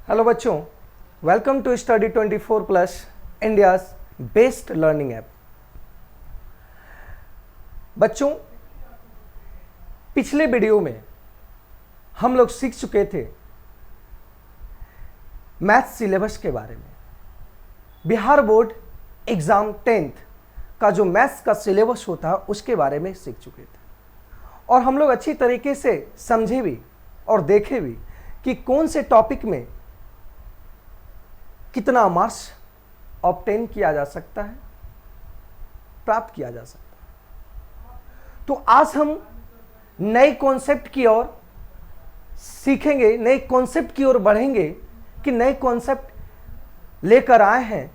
Hello बच्चों, welcome to study 24 plus India's best learning app. बच्चों, पिछले वीडियो में हम लोग सीख चुके थे मैथ सिलेबस के बारे में। बिहार बोर्ड एग्जाम 10th का जो मैथ्स का सिलेबस होता है उसके बारे में सीख चुके थे और हम लोग अच्छी तरीके से समझे भी और देखे भी कि कौन से टॉपिक में कितना मार्क्स ऑब्टेन किया जा सकता है, प्राप्त किया जा सकता है। तो आज हम नए कॉन्सेप्ट की ओर सीखेंगे, नए कॉन्सेप्ट की ओर बढ़ेंगे कि नए कॉन्सेप्ट लेकर आए हैं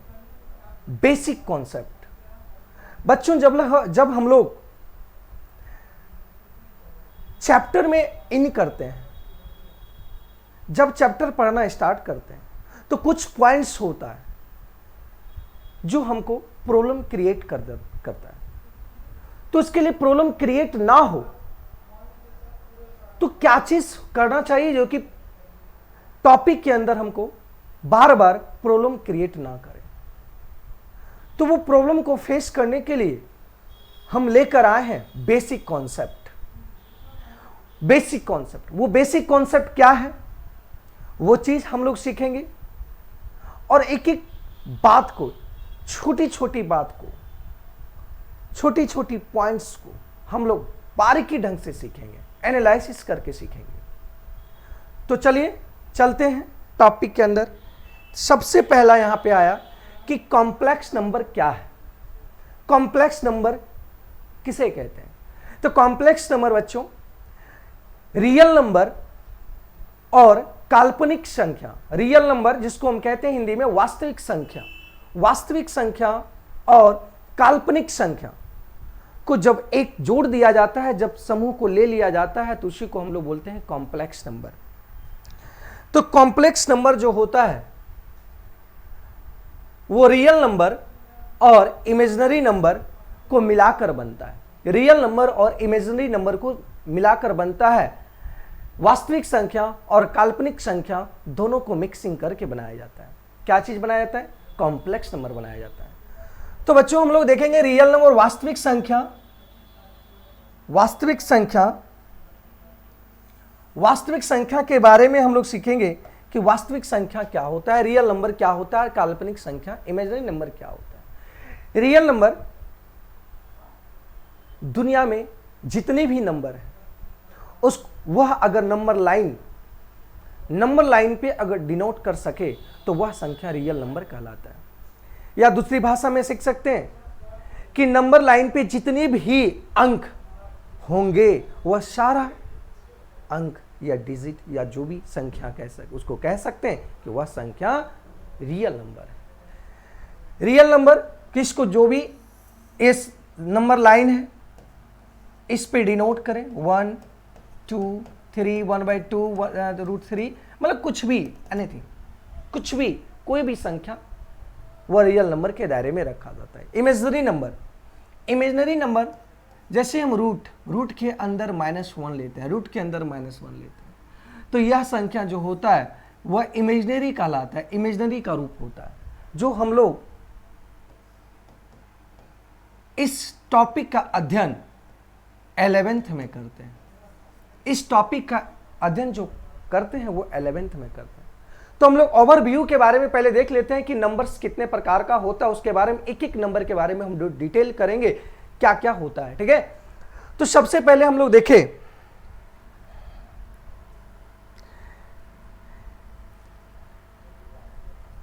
बेसिक कॉन्सेप्ट। बच्चों, जब हम लोग चैप्टर में इन करते हैं, जब चैप्टर पढ़ना स्टार्ट करते हैं तो कुछ पॉइंट्स होता है जो हमको प्रॉब्लम क्रिएट करता है। तो इसके लिए प्रॉब्लम क्रिएट ना हो तो क्या चीज करना चाहिए जो कि टॉपिक के अंदर हमको बार बार प्रॉब्लम क्रिएट ना करे। तो वो प्रॉब्लम को फेस करने के लिए हम लेकर आए हैं बेसिक कॉन्सेप्ट। बेसिक कॉन्सेप्ट, वो बेसिक कॉन्सेप्ट क्या है वो चीज हम लोग सीखेंगे और एक एक बात को, छोटी छोटी बात को, छोटी छोटी पॉइंट्स को हम लोग बारीकी ढंग से सीखेंगे, एनालिसिस करके सीखेंगे। तो चलिए चलते हैं टॉपिक के अंदर। सबसे पहला यहां पे आया कि कॉम्प्लेक्स नंबर क्या है। कॉम्प्लेक्स नंबर किसे कहते हैं? तो कॉम्प्लेक्स नंबर बच्चों रियल नंबर और काल्पनिक संख्या, रियल नंबर जिसको हम कहते हैं हिंदी में वास्तविक संख्या, वास्तविक संख्या और काल्पनिक संख्या को जब एक जोड़ दिया जाता है, जब समूह को ले लिया जाता है तो उसी को हम लोग बोलते हैं कॉम्प्लेक्स नंबर। तो कॉम्प्लेक्स नंबर जो होता है वो रियल नंबर और इमेजिनरी नंबर को मिलाकर बनता है। रियल नंबर और इमेजिनरी नंबर को मिलाकर बनता है। वास्तविक संख्या और काल्पनिक संख्या दोनों को मिक्सिंग करके बनाया जाता है। क्या चीज बनाया जाता है? कॉम्प्लेक्स नंबर बनाया जाता है। तो बच्चों हम लोग देखेंगे रियल नंबर और वास्तविक संख्या। वास्तविक संख्या, वास्तविक संख्या के बारे में हम लोग सीखेंगे कि वास्तविक संख्या क्या होता है, रियल नंबर क्या होता है, काल्पनिक संख्या, इमेजिनरी नंबर क्या होता है। रियल नंबर, दुनिया में जितने भी नंबर है वह अगर नंबर लाइन पे अगर डिनोट कर सके तो वह संख्या रियल नंबर कहलाता है। या दूसरी भाषा में सीख सकते हैं कि नंबर लाइन पे जितने भी अंक होंगे वह सारा अंक या डिजिट या जो भी संख्या उसको कह सकते हैं कि वह संख्या रियल नंबर है। रियल नंबर किसको, जो भी इस नंबर लाइन है इस पे डिनोट करें, 1 2 3 1/2 √3, मतलब कुछ भी, एनीथिंग, कुछ भी, कोई भी संख्या वह रियल नंबर के दायरे में रखा जाता है। इमेजिनरी नंबर, इमेजिनरी नंबर जैसे हम रूट के अंदर -1 लेते हैं, रूट के अंदर -1 लेते हैं, तो यह संख्या जो होता है वह इमेजिनरी कहलाता है, इमेजिनरी का रूप होता है। जो हम लोग इस टॉपिक का अध्ययन 11th में करते हैं, इस टॉपिक का अध्ययन जो करते हैं वो 11th में करते हैं। तो हम लोग ओवरव्यू के बारे में पहले देख लेते हैं कि नंबर्स कितने प्रकार का होता है, उसके बारे में एक एक नंबर के बारे में हम डिटेल करेंगे क्या क्या होता है। ठीक है, तो सबसे पहले हम लोग देखें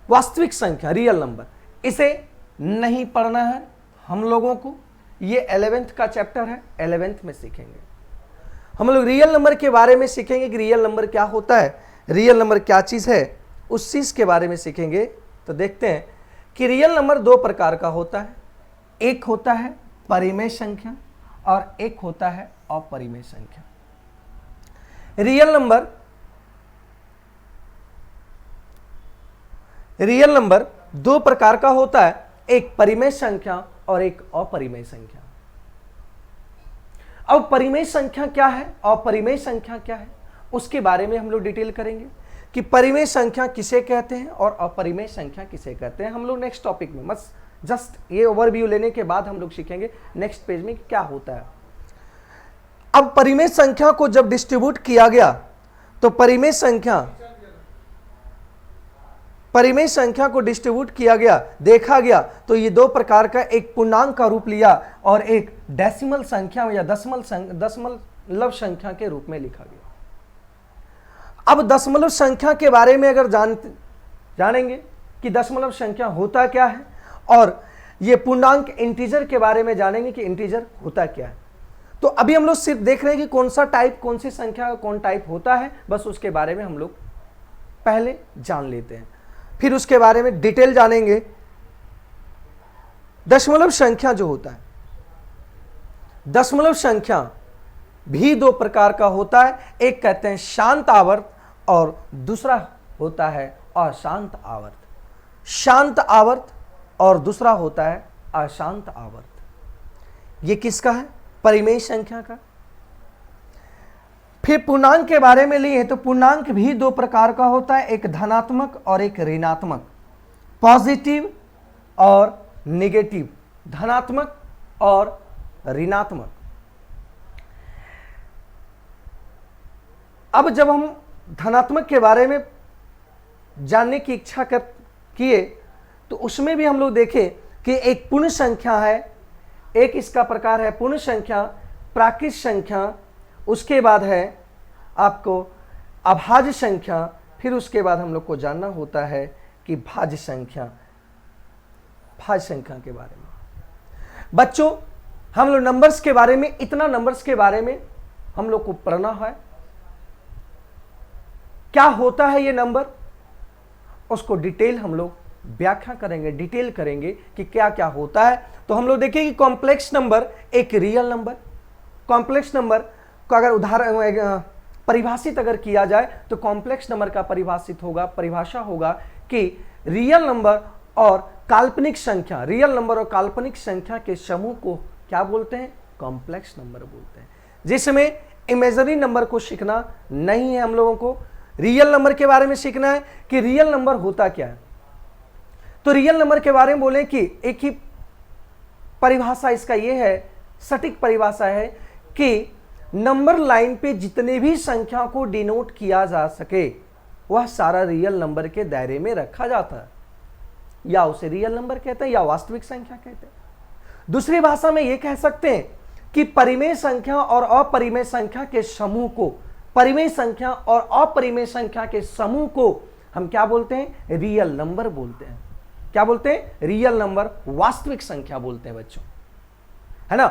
वास्तविक संख्या, रियल नंबर। इसे नहीं पढ़ना है हम लोगों को, ये 11th का चैप्टर है, 11th में सीखेंगे। हम लोग रियल नंबर के बारे में सीखेंगे कि रियल नंबर क्या होता है, रियल नंबर क्या चीज़ है, उस चीज़ के बारे में सीखेंगे। तो देखते हैं कि रियल नंबर दो प्रकार का होता है। एक होता है परिमेय संख्या और एक होता है अपरिमेय संख्या। रियल नंबर दो प्रकार का होता है, एक परिमेय संख्या और एक अपरिमेय संख्या। अब परिमेय संख्या क्या है, अपरिमेय संख्या क्या है, उसके बारे में हम लोग डिटेल करेंगे कि परिमेय संख्या किसे कहते हैं और अपरिमेय संख्या किसे कहते हैं। हम लोग नेक्स्ट टॉपिक में बस जस्ट ये ओवरव्यू लेने के बाद हम लोग सीखेंगे नेक्स्ट पेज में क्या होता है। अब परिमेय संख्या को जब डिस्ट्रीब्यूट किया गया तो परिमेय संख्या को डिस्ट्रीब्यूट किया गया, देखा गया तो ये दो प्रकार का, एक पूर्णांक का रूप लिया और एक डेसिमल संख्या या दशमलव संख्या के रूप में लिखा गया। अब दशमलव संख्या के बारे में अगर जानेंगे कि दशमलव संख्या होता क्या है, और ये पूर्णांक इंटीजर के बारे में जानेंगे कि इंटीजर होता क्या है। तो अभी हम लोग सिर्फ देख रहे हैं कि कौन सा टाइप, कौन सी संख्या का कौन टाइप होता है, बस उसके बारे में हम लोग पहले जान लेते हैं, फिर उसके बारे में डिटेल जानेंगे। दशमलव संख्या जो होता है, दशमलव संख्या भी दो प्रकार का होता है, एक कहते हैं शांत आवर्त और दूसरा होता है अशांत आवर्त। शांत आवर्त और दूसरा होता है अशांत आवर्त। ये किसका है? परिमेय संख्या का। फिर पूर्णांक के बारे में लिए तो पूर्णांक भी दो प्रकार का होता है, एक धनात्मक और एक ऋणात्मक, पॉजिटिव और नेगेटिव, धनात्मक और ऋणात्मक। अब जब हम धनात्मक के बारे में जानने की इच्छा किए तो उसमें भी हम लोग देखें कि एक पूर्ण संख्या है, एक इसका प्रकार है पूर्ण संख्या, प्राकृत संख्या, उसके बाद है आपको अभाज्य संख्या, फिर उसके बाद हम लोग को जानना होता है कि भाज्य संख्या, भाज्य संख्या के बारे में। बच्चों हम लोग नंबर्स के बारे में, इतना नंबर्स के बारे में हम लोग को पढ़ना है, क्या होता है ये नंबर, उसको डिटेल हम लोग व्याख्या करेंगे, डिटेल करेंगे कि क्या क्या होता है। तो हम लोग देखेंगे कि कॉम्प्लेक्स नंबर एक रियल नंबर, कॉम्प्लेक्स नंबर को अगर उदाहरण परिभाषित अगर किया जाए तो कॉम्प्लेक्स नंबर का परिभाषा होगा कि रियल नंबर और काल्पनिक संख्या, रियल नंबर और काल्पनिक संख्या के समूह को क्या बोलते हैं? कॉम्प्लेक्स नंबर बोलते हैं। जिसमें इमेजिनरी नंबर को सीखना नहीं है, हम लोगों को रियल नंबर के बारे में सीखना है कि रियल नंबर होता क्या है। तो रियल नंबर के बारे में बोले कि एक ही परिभाषा इसका यह है, सटीक परिभाषा है कि नंबर लाइन पे जितने भी संख्या को डिनोट किया जा सके वह सारा रियल नंबर के दायरे में रखा जाता है, या उसे रियल नंबर कहते हैं या वास्तविक संख्या कहते हैं। दूसरी भाषा में यह कह सकते हैं कि परिमेय संख्या और अपरिमेय संख्या के समूह को, परिमेय संख्या और अपरिमेय संख्या के समूह को हम क्या बोलते हैं? रियल नंबर बोलते हैं। क्या बोलते हैं? रियल नंबर, वास्तविक संख्या बोलते हैं बच्चों, है ना।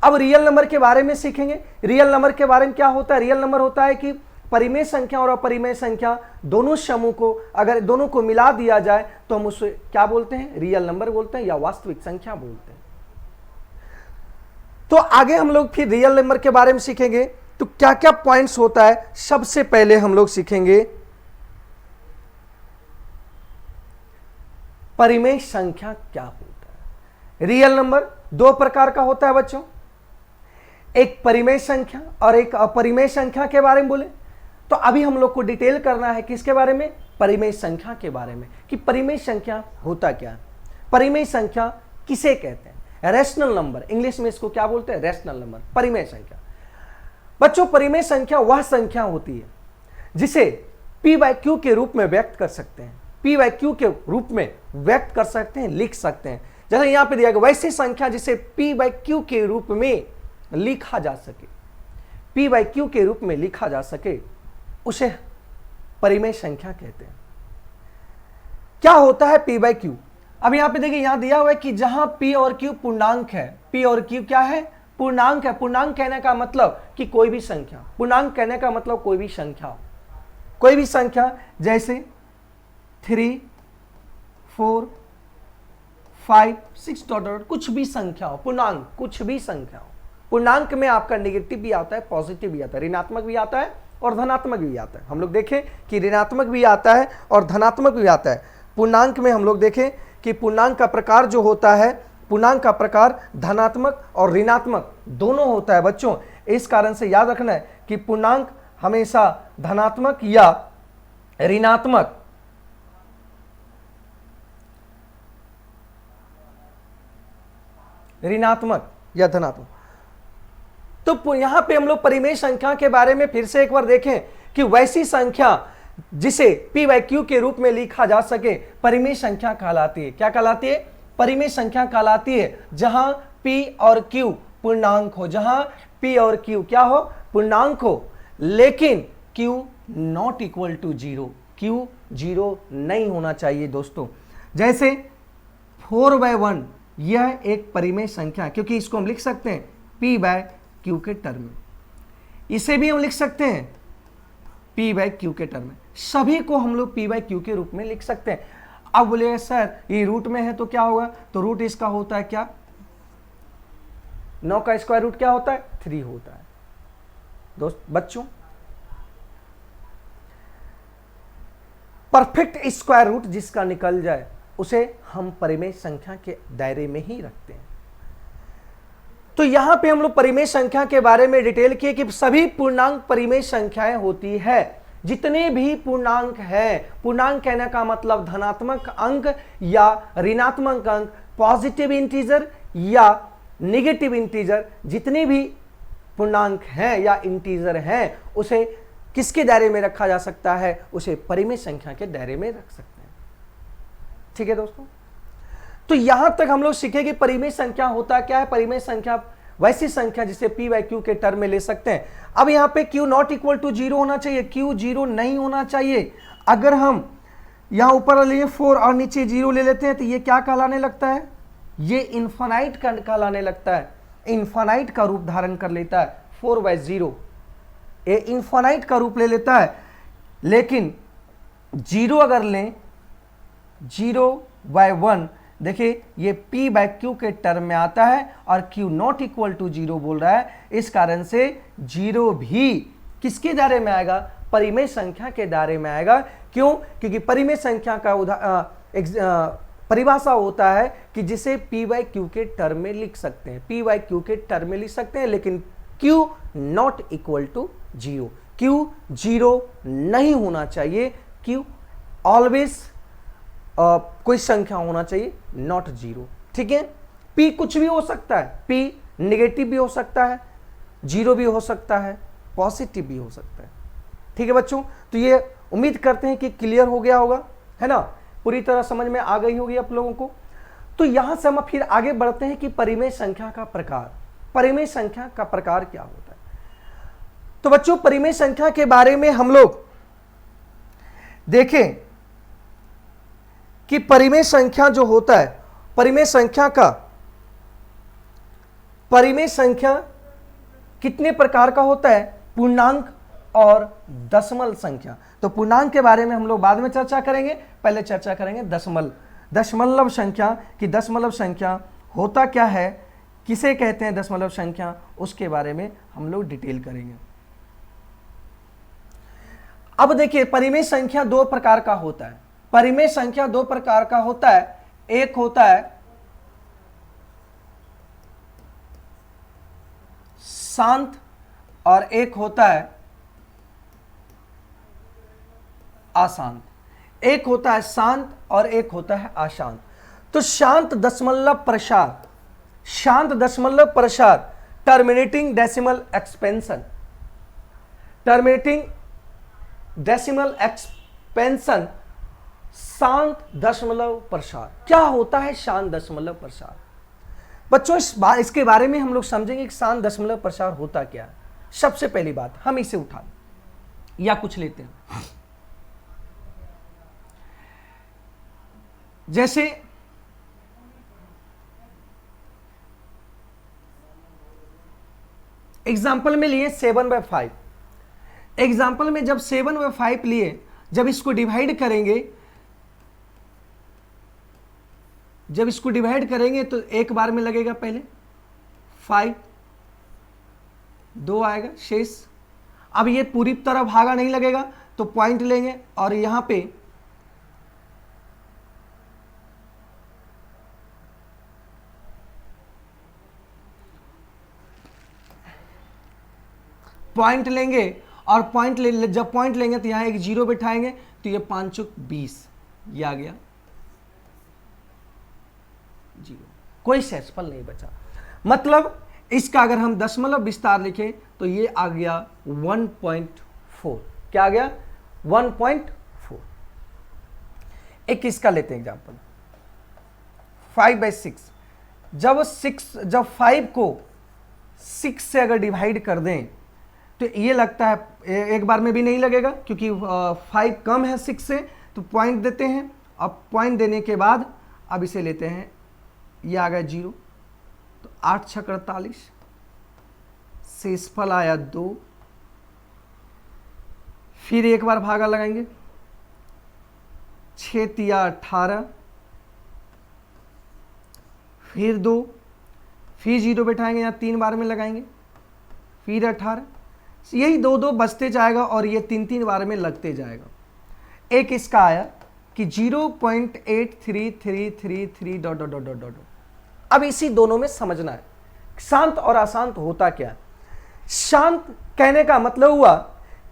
अब रियल नंबर के बारे में सीखेंगे। रियल नंबर के बारे में क्या होता है? रियल नंबर होता है कि परिमेय संख्या और अपरिमेय संख्या दोनों समूह को, अगर दोनों को मिला दिया जाए तो हम उसे क्या बोलते हैं? रियल नंबर बोलते हैं या वास्तविक संख्या बोलते हैं। तो आगे हम लोग फिर रियल नंबर के बारे में सीखेंगे तो क्या क्या पॉइंट्स होता है। सबसे पहले हम लोग सीखेंगे परिमेय संख्या क्या होता है। रियल नंबर दो प्रकार का होता है बच्चों, एक परिमेय संख्या और एक अपरिमेय संख्या के बारे में बोले तो अभी हम लोग को डिटेल करना है किसके बारे में? परिमेय संख्या के बारे में, कि परिमेय संख्या होता क्या है, परिमेय संख्या किसे कहते हैं। रैशनल नंबर, इंग्लिश में इसको क्या बोलते हैं? रैशनल नंबर, परिमेय संख्या। बच्चों परिमेय संख्या वह संख्या होती है जिसे p/q के रूप में व्यक्त कर सकते हैं, p/q के रूप में व्यक्त कर सकते हैं, लिख सकते हैं। जैसे यहां पे दिया गया वैसी संख्या जिसे p/q के रूप में लिखा जा सके, p/q के रूप में लिखा जा सके, उसे परिमेय संख्या कहते हैं। क्या होता है p/q? अब यहां पे देखिए, यहां दिया हुआ है कि जहां p और q पूर्णांक है, p और q क्या है? पूर्णांक है। पूर्णांक कहने का मतलब कि कोई भी संख्या, पूर्णांक कहने का मतलब कोई भी संख्या, कोई भी संख्या जैसे 3, 4, 5, 6 कुछ भी संख्या हो, पूर्णांक कुछ भी संख्या हो। पूर्णांक में आपका नेगेटिव भी आता है, पॉजिटिव भी आता है, ऋणात्मक भी आता है और धनात्मक भी आता है। हम लोग देखें कि ऋणात्मक भी आता है और धनात्मक भी आता है। पूर्णांक में हम लोग देखें कि पूर्णांक का प्रकार जो होता है, पूर्णांक का प्रकार धनात्मक और ऋणात्मक दोनों होता है बच्चों। इस कारण से याद रखना है कि पूर्णांक हमेशा धनात्मक या ऋणात्मक या धनात्मक। तो यहां पे हम लोग परिमेय संख्या के बारे में फिर से एक बार देखें कि वैसी संख्या जिसे p बाई क्यू के रूप में लिखा जा सके परिमेय संख्या कहलाती है। क्या कहलाती है? परिमेय संख्या कहलाती है जहां p और q पूर्णांक हो, जहां p और q क्या हो? पूर्णांक हो, लेकिन q not equal to zero, q zero नहीं होना चाहिए दोस्तों। जैसे 4/1 यह एक परिमेय संख्या, क्योंकि इसको हम लिख सकते हैं p बाय क्यू के टर्म में, इसे भी हम लिख सकते हैं p बाय क्यू के टर्म में, सभी को हम लोग p बाय क्यू के रूप में लिख सकते हैं। अब बोले सर ये रूट में है तो क्या होगा? तो रूट इसका होता है क्या? 9 का स्क्वायर रूट क्या होता है? 3 होता है बच्चों। परफेक्ट स्क्वायर रूट जिसका निकल जाए उसे हम परिमेय संख्या के दायरे में ही रखते हैं। तो यहां पे हम लोग परिमेय संख्या के बारे में डिटेल किए कि सभी पूर्णांक परिमेय संख्याएं होती है। जितने भी पूर्णांक है, पूर्णांक कहने का मतलब धनात्मक अंक या ऋणात्मक अंक, पॉजिटिव इंटीजर या नेगेटिव इंटीजर, जितने भी पूर्णांक हैं या इंटीजर हैं उसे किसके दायरे में रखा जा सकता है? उसे परिमेय संख्या के दायरे में रख सकते हैं। ठीक है दोस्तों, तो यहां तक हम लोग सीखे कि परिमेय संख्या होता क्या है। परिमेय संख्या वैसी संख्या जिसे p बाई क्यू के टर्म में ले सकते हैं। अब यहां पे q not equal to zero होना चाहिए, q जीरो नहीं होना चाहिए। अगर हम यहां ऊपर लिए 4 और नीचे 0 ले लेते हैं तो ये क्या कहलाने लगता है? ये इन्फानाइट कहलाने लगता है, इन्फानाइट का रूप धारण कर लेता है। 4/0 ये इन्फानाइट का रूप ले लेता है। लेकिन 0 अगर लें 0/1, देखिए ये p बाय क्यू के टर्म में आता है और q not equal to zero बोल रहा है। इस कारण से 0 भी किसके दायरे में आएगा? परिमेय संख्या के दायरे में आएगा। क्यों? क्योंकि परिमेय संख्या का परिभाषा होता है कि जिसे p बाय क्यू के टर्म में लिख सकते हैं, p बाय क्यू के टर्म में लिख सकते हैं, लेकिन q not equal to zero, q zero नहीं होना चाहिए। q ऑलवेज कोई संख्या होना चाहिए, नॉट जीरो। ठीक है, p कुछ भी हो सकता है, p नेगेटिव भी हो सकता है, जीरो भी हो सकता है, पॉजिटिव भी हो सकता है। ठीक है बच्चों, तो ये उम्मीद करते हैं कि क्लियर हो गया होगा, है ना, पूरी तरह समझ में आ गई होगी आप लोगों को। तो यहां से हम फिर आगे बढ़ते हैं कि परिमेय संख्या का प्रकार, परिमेय संख्या का प्रकार क्या होता है। तो बच्चों परिमेय संख्या के बारे में हम लोग देखें कि परिमेय संख्या जो होता है, परिमेय संख्या कितने प्रकार का होता है? पूर्णांक और दशमलव संख्या। तो पूर्णांक के बारे में हम लोग बाद में चर्चा करेंगे, पहले चर्चा करेंगे दशमलव संख्या की दशमलव संख्या होता क्या है, किसे कहते हैं दशमलव संख्या, उसके बारे में हम लोग डिटेल करेंगे। अब देखिए परिमेय संख्या दो प्रकार का होता है। परिमेय संख्या दो प्रकार का होता है, एक होता है शांत और एक होता है अशांत। एक होता है शांत और एक होता है अशांत। तो शांत दशमलव प्रसार टर्मिनेटिंग डेसिमल एक्सपेंशन, शांत दशमलव प्रसार। क्या होता है शांत दशमलव प्रसार? बच्चों इसके बारे में हम लोग समझेंगे कि शांत दशमलव प्रसार होता क्या है। सबसे पहली बात हम इसे उठा या कुछ लेते हैं, जैसे एग्जाम्पल में लिए 7/5। एग्जाम्पल में जब 7/5 लिए, जब इसको डिवाइड करेंगे तो एक बार में लगेगा पहले 5, 2 आएगा शेष। अब ये पूरी तरह भागा नहीं लगेगा तो पॉइंट लेंगे और यहां पे पॉइंट लेंगे और पॉइंट जब पॉइंट लेंगे तो यहां एक जीरो बिठाएंगे तो ये 5 चुक 20, ये आ गया जीरो, कोई शेषफल नहीं बचा। मतलब इसका अगर हम दशमलव विस्तार लिखें तो ये आ गया 1.4। क्या आ गया? 1.4। एक इसका लेते हैं एग्जांपल, 5/6। जब 5 को 6 से अगर डिवाइड कर दें तो ये लगता है एक बार में भी नहीं लगेगा, क्योंकि 5 कम है 6 से, तो पॉइंट देते हैं। अब पॉइंट देने के बाद अब इसे लेते हैं, ये आ गया जीरो, तो 8 छक 48, शेषफल आया 2। फिर एक बार भागा लगाएंगे, 6 तिया 18, फिर 2, फिर जीरो बैठाएंगे, यहाँ 3 बार में लगाएंगे, फिर 18, यही 2 बचते जाएगा और ये 3 बार में लगते जाएगा। एक इसका आया कि 0.8333 dot dot dot dot dot. अब इसी दोनों में समझना है शांत और अशांत होता क्या है। शांत कहने का मतलब हुआ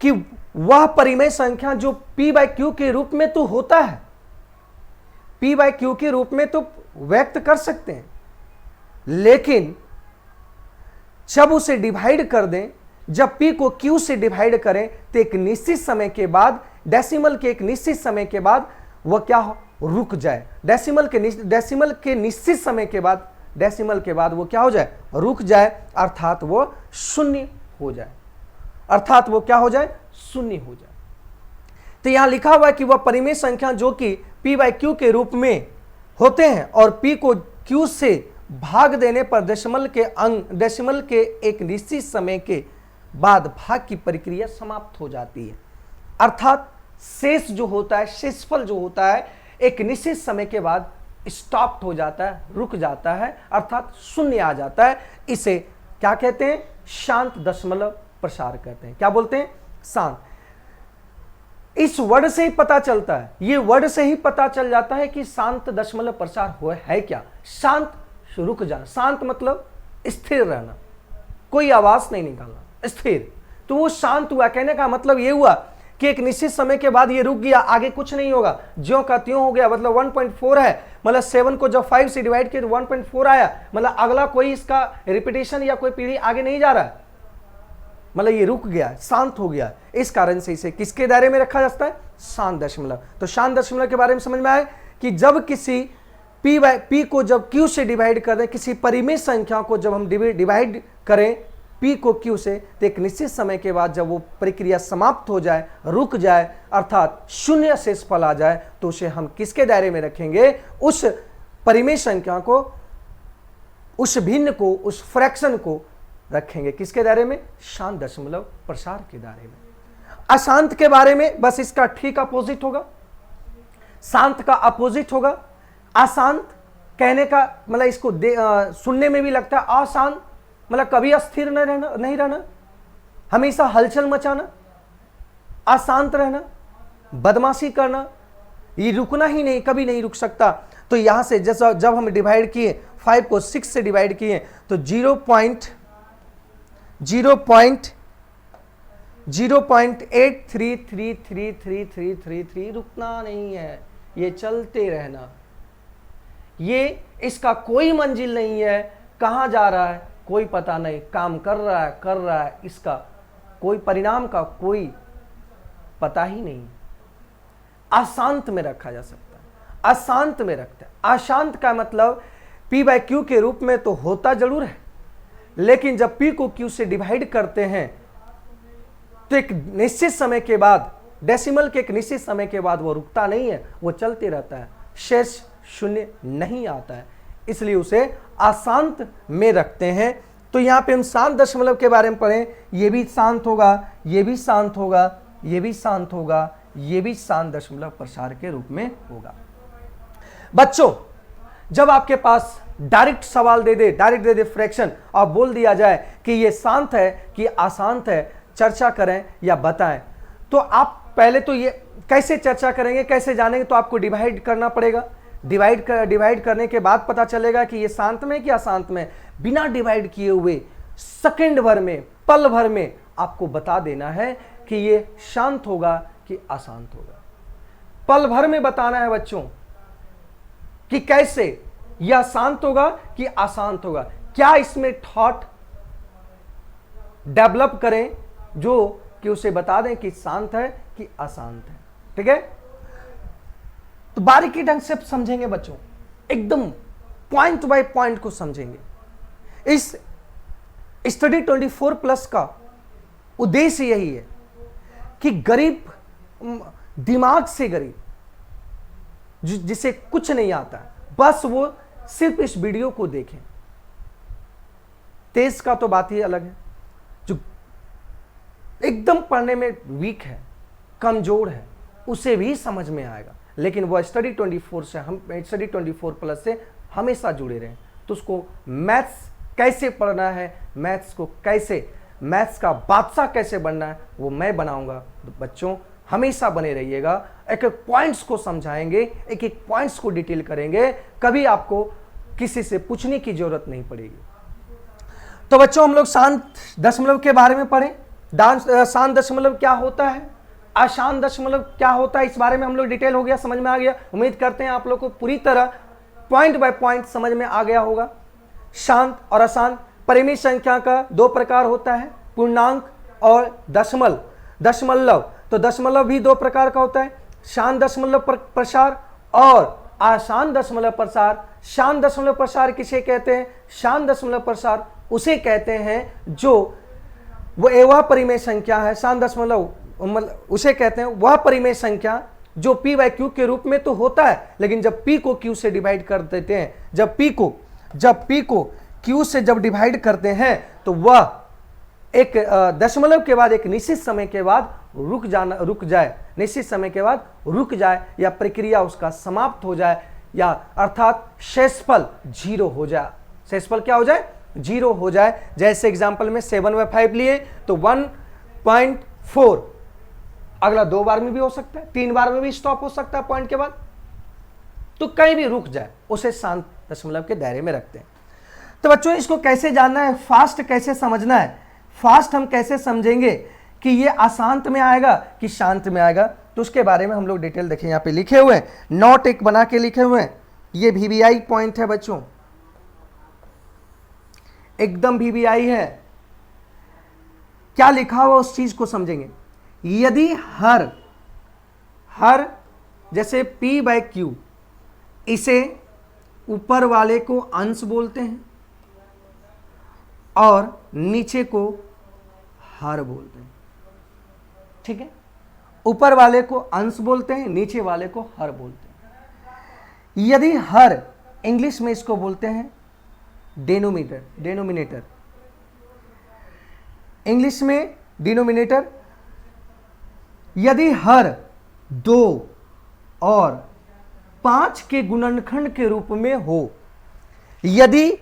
कि वह परिमेय संख्या जो p/q के रूप में तो होता है, p/q के रूप में तो व्यक्त कर सकते हैं, लेकिन जब उसे डिवाइड कर दें, जब p को q से डिवाइड करें तो एक निश्चित समय के बाद, डेसिमल के एक निश्चित समय के बाद वह क्या हो, रुक जाए। डेसिमल के निश्चित समय के बाद, डेसिमल के बाद वो क्या हो जाए, रुक जाए, अर्थात वो शून्य हो जाए, अर्थात वो क्या हो जाए, शून्य हो जाए। तो यहां लिखा हुआ है कि वह परिमेय संख्या जो कि p/q के रूप में होते हैं और p को q से भाग देने पर डेसिमल के एक निश्चित समय के बाद भाग की प्रक्रिया समाप्त हो जाती है। अर्थात शेष जो होता है, शेषफल जो होता है, एक निश्चित समय के बाद स्टॉप हो जाता है, रुक जाता है, अर्थात शून्य आ जाता है। इसे क्या कहते हैं, शांत दशमलव प्रसार कहते हैं। क्या बोलते हैं, शांत। इस वर्ड से ही पता चलता है, ये वर्ड से ही पता चल जाता है कि शांत दशमलव प्रसार हुआ है क्या। शांत, रुक जाना, शांत मतलब स्थिर रहना, कोई आवाज नहीं निकालना, स्थिर। तो वो शांत हुआ, कहने का मतलब ये हुआ कि एक निश्चित समय के बाद ये रुक गया, आगे कुछ नहीं होगा, ज्यों का त्यों हो गया। मतलब 1.4 है, मतलब 7 को जब 5 से डिवाइड किया तो 1.4 आया, मतलब अगला कोई इसका रिपीटेशन या कोई पीढ़ी आगे नहीं जा रहा है, मतलब ये रुक गया, शांत हो गया। इस कारण से इसे किसके दायरे में रखा जाता है, शांत दशमलव। तो शांत दशमलव के बारे में समझ में आए कि जब किसी p को जब q से डिवाइड कर दें, किसी परिमेय संख्या को जब हम डिवाइड करें p को q से, तो एक निश्चित समय के बाद जब वो प्रक्रिया समाप्त हो जाए, रुक जाए, अर्थात शून्य शेषफल आ जाए, तो उसे हम किसके दायरे में रखेंगे, उस परिमेय संख्या को, उस भिन्न को, उस फ्रैक्शन को रखेंगे किसके दायरे में, शांत दशमलव प्रसार के दायरे में। अशांत के बारे में बस इसका ठीक अपोजिट होगा, शांत का अपोजिट होगा। अशांत कहने का मतलब इसको सुनने में भी लगता है अशांत, मतलब कभी अस्थिर नहीं रहना, हमेशा हलचल मचाना, अशांत रहना, बदमाशी करना, ये रुकना ही नहीं, कभी नहीं रुक सकता। तो यहां से जैसा जब हम डिवाइड किए, 5 को 6 से डिवाइड किए, तो 0.83333333 रुकना नहीं है, ये चलते रहना। ये इसका कोई मंजिल नहीं है, कहां जा रहा है कोई पता नहीं, काम कर रहा है, इसका कोई परिणाम का कोई पता ही नहीं। अशांत में रखा जा सकता है, अशांत में रखता है। अशांत का मतलब p/q के रूप में तो होता जरूर है, लेकिन जब p को q से डिवाइड करते हैं तो एक निश्चित समय के बाद, डेसिमल के एक निश्चित समय के बाद वो रुकता नहीं है, वो चलते रहता है, शेष शून्य नहीं आता है, इसलिए उसे अशांत में रखते हैं। तो यहां पे हम शांत दशमलव के बारे में पढ़ें, ये भी शांत होगा, ये भी शांत होगा, ये भी शांत होगा, ये भी शांत दशमलव प्रसार के रूप में होगा। बच्चों, जब आपके पास डायरेक्ट सवाल दे दे फ्रैक्शन और बोल दिया जाए कि ये शांत है कि अशांत है, चर्चा करें या बताएं, तो आप पहले तो ये कैसे चर्चा करेंगे, कैसे जानेंगे, तो आपको डिवाइड करना पड़ेगा। डिवाइड करने के बाद पता चलेगा कि ये शांत में कि अशांत में। बिना डिवाइड किए हुए सेकंड भर में, पल भर में आपको बता देना है कि कि ये शांत होगा कि अशांत होगा। पल भर में बताना है बच्चों कि कैसे यह शांत होगा कि अशांत होगा। क्या इसमें थॉट डेवलप करें जो कि उसे बता दें कि शांत है कि अशांत है। ठीक है, तो बारीकी ढंग से समझेंगे बच्चों, एकदम पॉइंट बाय पॉइंट को समझेंगे। इस स्टडी 24+ का उद्देश्य यही है कि गरीब, दिमाग से गरीब, जिसे कुछ नहीं आता, बस वो सिर्फ इस वीडियो को देखें। तेज का तो बात ही अलग है, जो एकदम पढ़ने में वीक है, कमजोर है, उसे भी समझ में आएगा। लेकिन वह स्टडी 24 से, हम स्टडी 24+ से हमेशा जुड़े रहें, तो उसको मैथ्स कैसे पढ़ना है, मैथ्स को कैसे, मैथ्स का बादशाह कैसे बनना है, वो मैं बनाऊंगा। तो बच्चों हमेशा बने रहिएगा, एक एक पॉइंट्स को समझाएंगे, एक एक पॉइंट्स को डिटेल करेंगे, कभी आपको किसी से पूछने की जरूरत नहीं पड़ेगी। तो बच्चों हम लोग शांत दशमलव के बारे में पढ़े। शांत दशमलव क्या होता है, अशांत दशमलव क्या होता है, इस बारे में हम लोग डिटेल हो गया, समझ में आ गया। उम्मीद करते हैं आप लोग को पूरी तरह पॉइंट बाय पॉइंट समझ में आ गया होगा। शांत और अशांत परिमित संख्या का दो प्रकार होता है, पूर्णांक और दशमलव। तो दशमलव भी दो प्रकार का होता है, शांत दशमलव प्रसार और अशांत दशमलव प्रसार। शांत दशमलव प्रसार किसे कहते हैं, शांत दशमलव प्रसार उसे कहते हैं जो वह परिमेय संख्या है, शांत दशमलव उसे कहते हैं वह परिमेय संख्या जो p/q के रूप में तो होता है, लेकिन जब p को q से डिवाइड कर देते हैं, जब p को q से जब डिवाइड करते हैं, तो वह एक दशमलव के बाद एक निश्चित समय के बाद रुक जाए, निश्चित समय के बाद रुक जाए, या प्रक्रिया उसका समाप्त हो जाए, या अर्थात शेषफल 0 हो जाए। शेषफल क्या हो जाए, 0 हो जाए। जैसे एग्जांपल में 7/5 लिए तो 1.4, अगला 2 बार में भी हो सकता है, 3 बार में भी स्टॉप हो सकता है पॉइंट के बाद, तो कहीं भी रुक जाए, उसे शांत दशमलव के दायरे में रखते हैं। तो बच्चों इसको कैसे जानना है, फास्ट कैसे समझना है, फास्ट हम कैसे समझेंगे कि ये अशांत में आएगा कि शांत में आएगा, तो उसके बारे में हम लोग डिटेल देखें। यहां पे लिखे हुए हैं, नोट एक बना के लिखे हुए हैं, ये VBI पॉइंट है बच्चों, एकदम VBI है। क्या लिखा हुआ उस चीज को समझेंगे। यदि हर जैसे p/q, इसे ऊपर वाले को अंश बोलते हैं और नीचे को हर बोलते हैं। ठीक है, ऊपर वाले को अंश बोलते हैं, नीचे वाले को हर बोलते हैं। यदि हर, इंग्लिश में इसको बोलते हैं डेनोमिनेटर, इंग्लिश में डिनोमिनेटर। यदि हर 2 और 5 के गुणनखंड के रूप में हो, यदि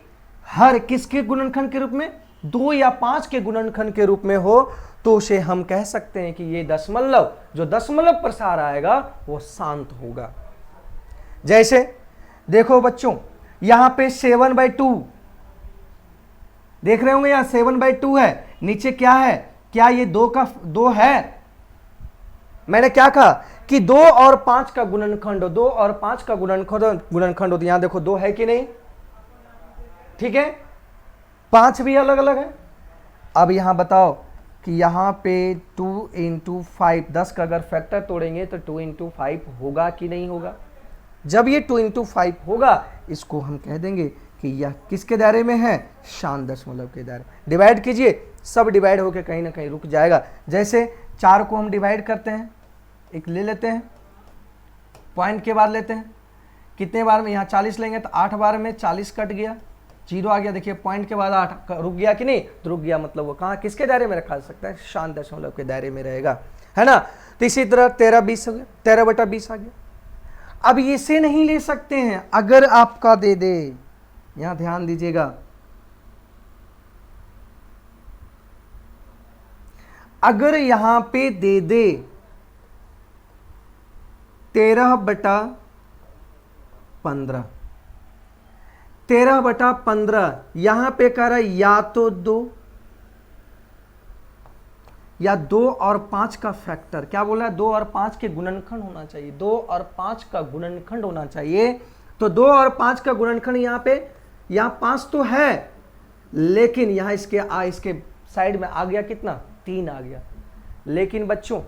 हर किसके गुणनखंड के रूप में, 2 या 5 के गुणनखंड के रूप में हो, तो उसे हम कह सकते हैं कि ये दशमलव, जो दशमलव प्रसार आएगा वो शांत होगा। जैसे देखो बच्चों, यहां पे 7/2 देख रहे होंगे, यहां 7/2 है, नीचे क्या है, क्या ये 2 है। मैंने क्या कहा कि 2 और 5 का गुणनखंड हो, 2 और 5 का गुणनखंड हो, तो यहां देखो 2 है कि नहीं। ठीक है, 5 भी अलग अलग है। अब यहां बताओ कि यहां पे 2 × 5, 10 का अगर फैक्टर तोड़ेंगे तो 2 × 5 होगा कि नहीं होगा। जब ये 2 × 5 होगा, इसको हम कह देंगे कि यह किसके दायरे में है, शांत दशमलव के दायरे। डिवाइड कीजिए, सब डिवाइड होकर कहीं ना कहीं रुक जाएगा। जैसे 4 को हम डिवाइड करते हैं, एक ले लेते हैं, पॉइंट के बाद लेते हैं, कितने बार में, यहाँ 40 लेंगे तो 8 बार में 40 कट गया, 0 आ गया। देखिए पॉइंट के बाद 8 रुक गया कि नहीं, तो रुक गया, मतलब वो कहाँ, किसके दायरे में रखा जा सकता है, शांत दशमलव के दायरे में रहेगा, है ना। तो इसी तरह 13/20 हो गया, 13/20 आ गया। अब इसे नहीं ले सकते हैं, अगर आपका दे दे, यहां ध्यान दीजिएगा, अगर यहां पे दे दे 13/15, 13/15, यहां पे कह रहा है या तो 2 या 2 और 5 का फैक्टर, क्या बोला है, 2 और 5 के गुणनखंड होना चाहिए, 2 और 5 का गुणनखंड होना चाहिए। तो 2 और 5 का गुणनखंड यहाँ पे, यहाँ 5 तो है लेकिन यहाँ इसके साइड में आ गया कितना, 3 आ गया। लेकिन बच्चों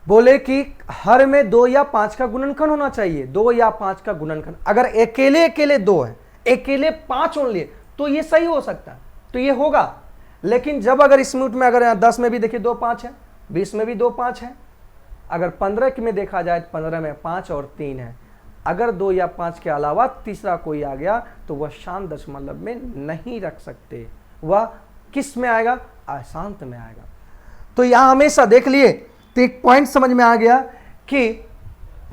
बोले कि हर में 2 या 5 का गुणनखंड होना चाहिए, 2 या 5 का गुणनखंड। अगर अकेले अकेले 2 है, अकेले 5 ओनली, तो ये सही हो सकता है, तो ये होगा। लेकिन जब अगर स्मूथ में, अगर 10 में भी देखिए 2 5 है, 20 में भी 2 5 है, अगर 15 में देखा जाए तो 15 में 5 और 3 है। अगर 2 या 5 के अलावा तीसरा कोई आ गया तो वह शांत दशमलव में नहीं रख सकते, वह किस में आएगा, अशांत में आएगा। तो यहां हमेशा देख लिए तो एक पॉइंट समझ में आ गया कि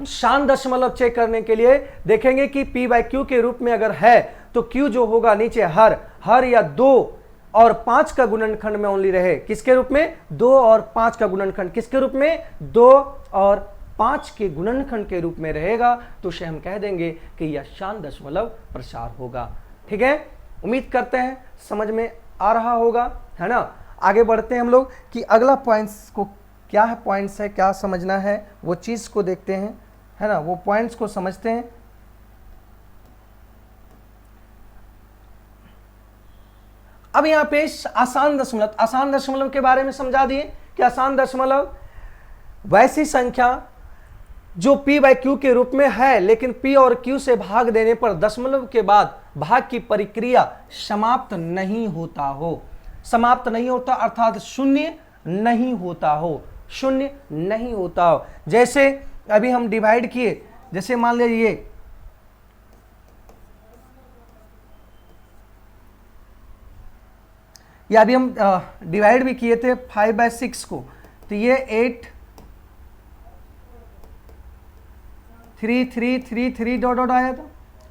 शांत दशमलव चेक करने के लिए देखेंगे कि p/q के रूप में अगर है तो q जो होगा नीचे हर या 2 और 5 का गुणनखंड में ओनली रहे, किसके रूप में, 2 और 5 का गुणनखंड, किसके रूप में, 2 और 5 के गुणनखंड के रूप में रहेगा, तो उसे हम कह देंगे कि यह शांत दशमलव प्रसार होगा। ठीक है, उम्मीद करते हैं समझ में आ रहा होगा, है ना। आगे बढ़ते हैं हम लोग कि अगला पॉइंट्स को क्या है, पॉइंट्स है क्या समझना है, वो चीज को देखते हैं, है ना, वो पॉइंट्स को समझते हैं। अब यहां पे आसान दशमलव के बारे में समझा दिए कि आसान दशमलव वैसी संख्या जो p/q के रूप में है लेकिन p और q से भाग देने पर दशमलव के बाद भाग की प्रक्रिया समाप्त नहीं होता हो, समाप्त नहीं होता अर्थात शून्य नहीं होता हो, शून्य नहीं होता हो। जैसे अभी हम डिवाइड किए, जैसे मान लीजिए या अभी हम डिवाइड भी किए थे 5/6 को, तो ये 8 3 3 3 3 डॉट डॉट आया था,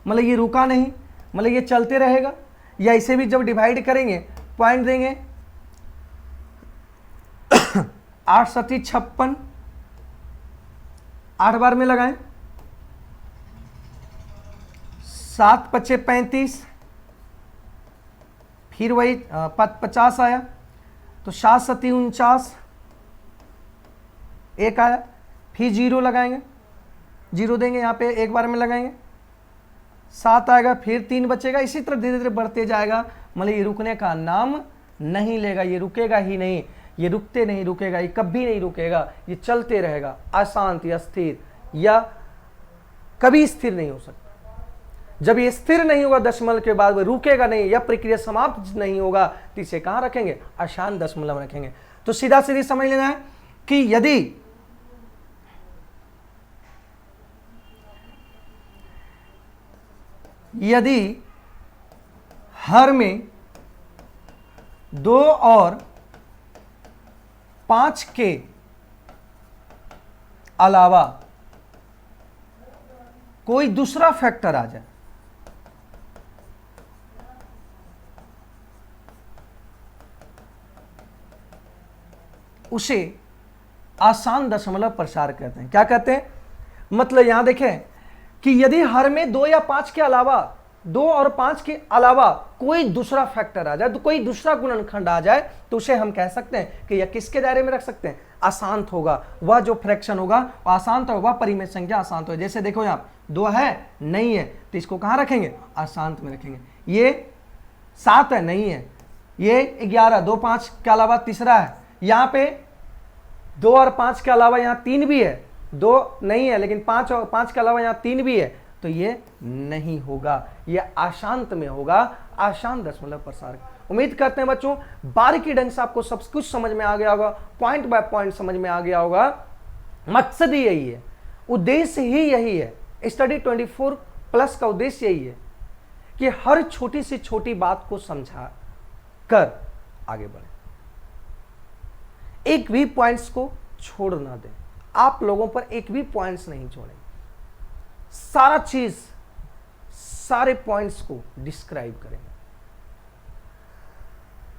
मतलब ये रुका नहीं, मतलब ये चलते रहेगा। या इसे भी जब डिवाइड करेंगे पॉइंट देंगे 8 सती 56, 8 बार में लगाएं, 7 पचे 35, फिर वही 50 आया, तो 7 सती 49, 1 आया, फिर 0 लगाएंगे, 0 देंगे यहाँ पे, 1 बार में लगाएंगे, 7 आएगा, फिर 3 बचेगा, इसी तरह धीरे धीरे बढ़ते जाएगा। मतलब ये रुकने का नाम नहीं लेगा, ये रुकेगा ही नहीं, ये रुकते नहीं रुकेगा, ये कभी नहीं रुकेगा, ये चलते रहेगा, अशांत या स्थिर, या कभी स्थिर नहीं हो सकता। जब ये स्थिर नहीं होगा दशमलव के बाद, वो रुकेगा नहीं, या प्रक्रिया समाप्त नहीं होगा, तो इसे कहां रखेंगे, अशांत दशमलव रखेंगे। तो सीधा सीधी समझ लेना है कि यदि हर में 2 और 5 के अलावा कोई दूसरा फैक्टर आ जाए, उसे आसान दशमलव प्रसार कहते हैं। क्या कहते हैं, मतलब यहां देखें कि यदि हर में 2 या 5 के अलावा, 2 और 5 के अलावा कोई दूसरा फैक्टर आ जाए, तो कोई दूसरा गुणनखंड आ जाए, तो उसे हम कह सकते हैं कि यह किसके दायरे में रख सकते हैं, अशांत होगा। वह जो फ्रैक्शन होगा वह अशांत होगा, परिमेय संख्या अशांत होगा। जैसे देखो यहाँ 2 है नहीं है, तो इसको कहां रखेंगे, अशांत में रखेंगे। ये 7 है नहीं है, ये 11, 2 5 के अलावा तीसरा है, यहाँ पे 2 और 5 के अलावा यहाँ 3 भी है, 2 नहीं है लेकिन 5 और 5 के अलावा यहाँ 3 भी है, तो ये नहीं होगा, ये अशांत में होगा, अशांत दशमलव प्रसार। उम्मीद करते हैं बच्चों बारीकी ढंग से आपको सब कुछ समझ में आ गया होगा, पॉइंट बाय पॉइंट समझ में आ गया होगा। मकसद ही यही है, उद्देश्य ही यही है, स्टडी 24+ का उद्देश्य यही है कि हर छोटी से छोटी बात को समझा कर आगे बढ़े, एक भी पॉइंट्स को छोड़ ना दें। आप लोगों पर एक भी पॉइंट्स नहीं छोड़ेंगे, सारा चीज, सारे पॉइंट्स को डिस्क्राइब करेंगे।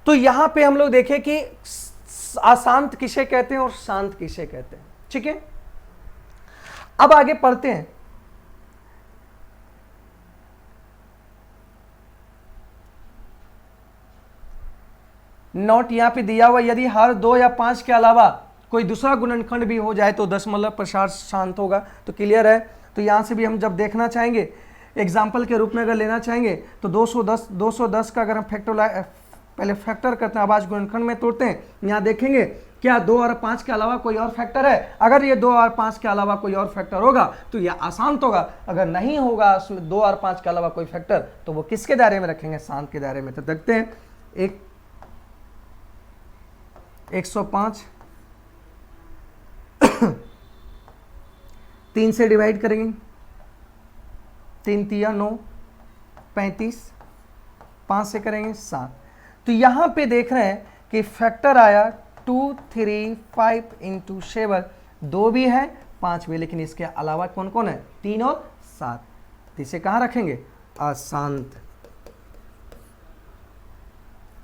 तो यहां पे हम लोग देखें कि अशांत किसे कहते हैं और शांत किसे कहते हैं। ठीक है, अब आगे पढ़ते हैं। नोट यहाँ पे दिया हुआ, यदि हर 2 या 5 के अलावा कोई दूसरा गुणनखंड भी हो जाए तो दशमलव प्रसार शांत होगा। तो क्लियर है। तो यहाँ से भी हम जब देखना चाहेंगे एग्जाम्पल के रूप में अगर लेना चाहेंगे तो 210 का अगर हम पहले फैक्टर करते हैं, आवाज गुणनखंड में तोड़ते हैं, यहाँ देखेंगे क्या 2 और 5 के अलावा कोई और फैक्टर है। अगर ये 2 और 5 के अलावा कोई और फैक्टर होगा तो ये अशांत होगा। अगर नहीं होगा उसमें 2 और 5 के अलावा कोई फैक्टर तो वो किसके दायरे में रखेंगे, शांत के दायरे में। तो देखते हैं 105 3 से डिवाइड करेंगे, 3 तिया 9, 35, 5 से करेंगे 7। तो यहां पे देख रहे हैं कि फैक्टर आया 2, 3, 5 इंटू 7, 2 भी है 5 भी, लेकिन इसके अलावा कौन कौन है, 3 और 7। तो इसे कहां रखेंगे, अशांत।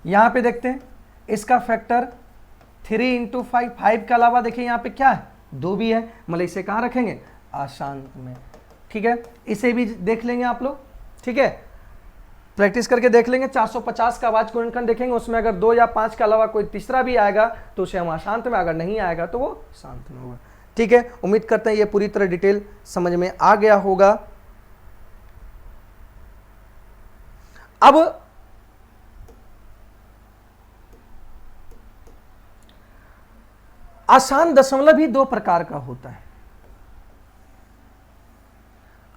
यहां पे देखते हैं इसका फैक्टर 3 इंटू 5, 5 के अलावा देखिए यहाँ पे क्या है, 2 भी है, मतलब इसे कहां रखेंगे, अशांत में। ठीक है, इसे भी देख लेंगे आप लोग। ठीक है, प्रैक्टिस करके देख लेंगे। 450 का आवाज गुणनखंड देखेंगे, उसमें अगर 2 या 5 के अलावा कोई तीसरा भी आएगा तो उसे हम अशांत में, अगर नहीं आएगा तो वो शांत में होगा। ठीक है, उम्मीद करते हैं ये पूरी तरह डिटेल समझ में आ गया होगा। अब अशांत दशमलव भी 2 प्रकार का होता है।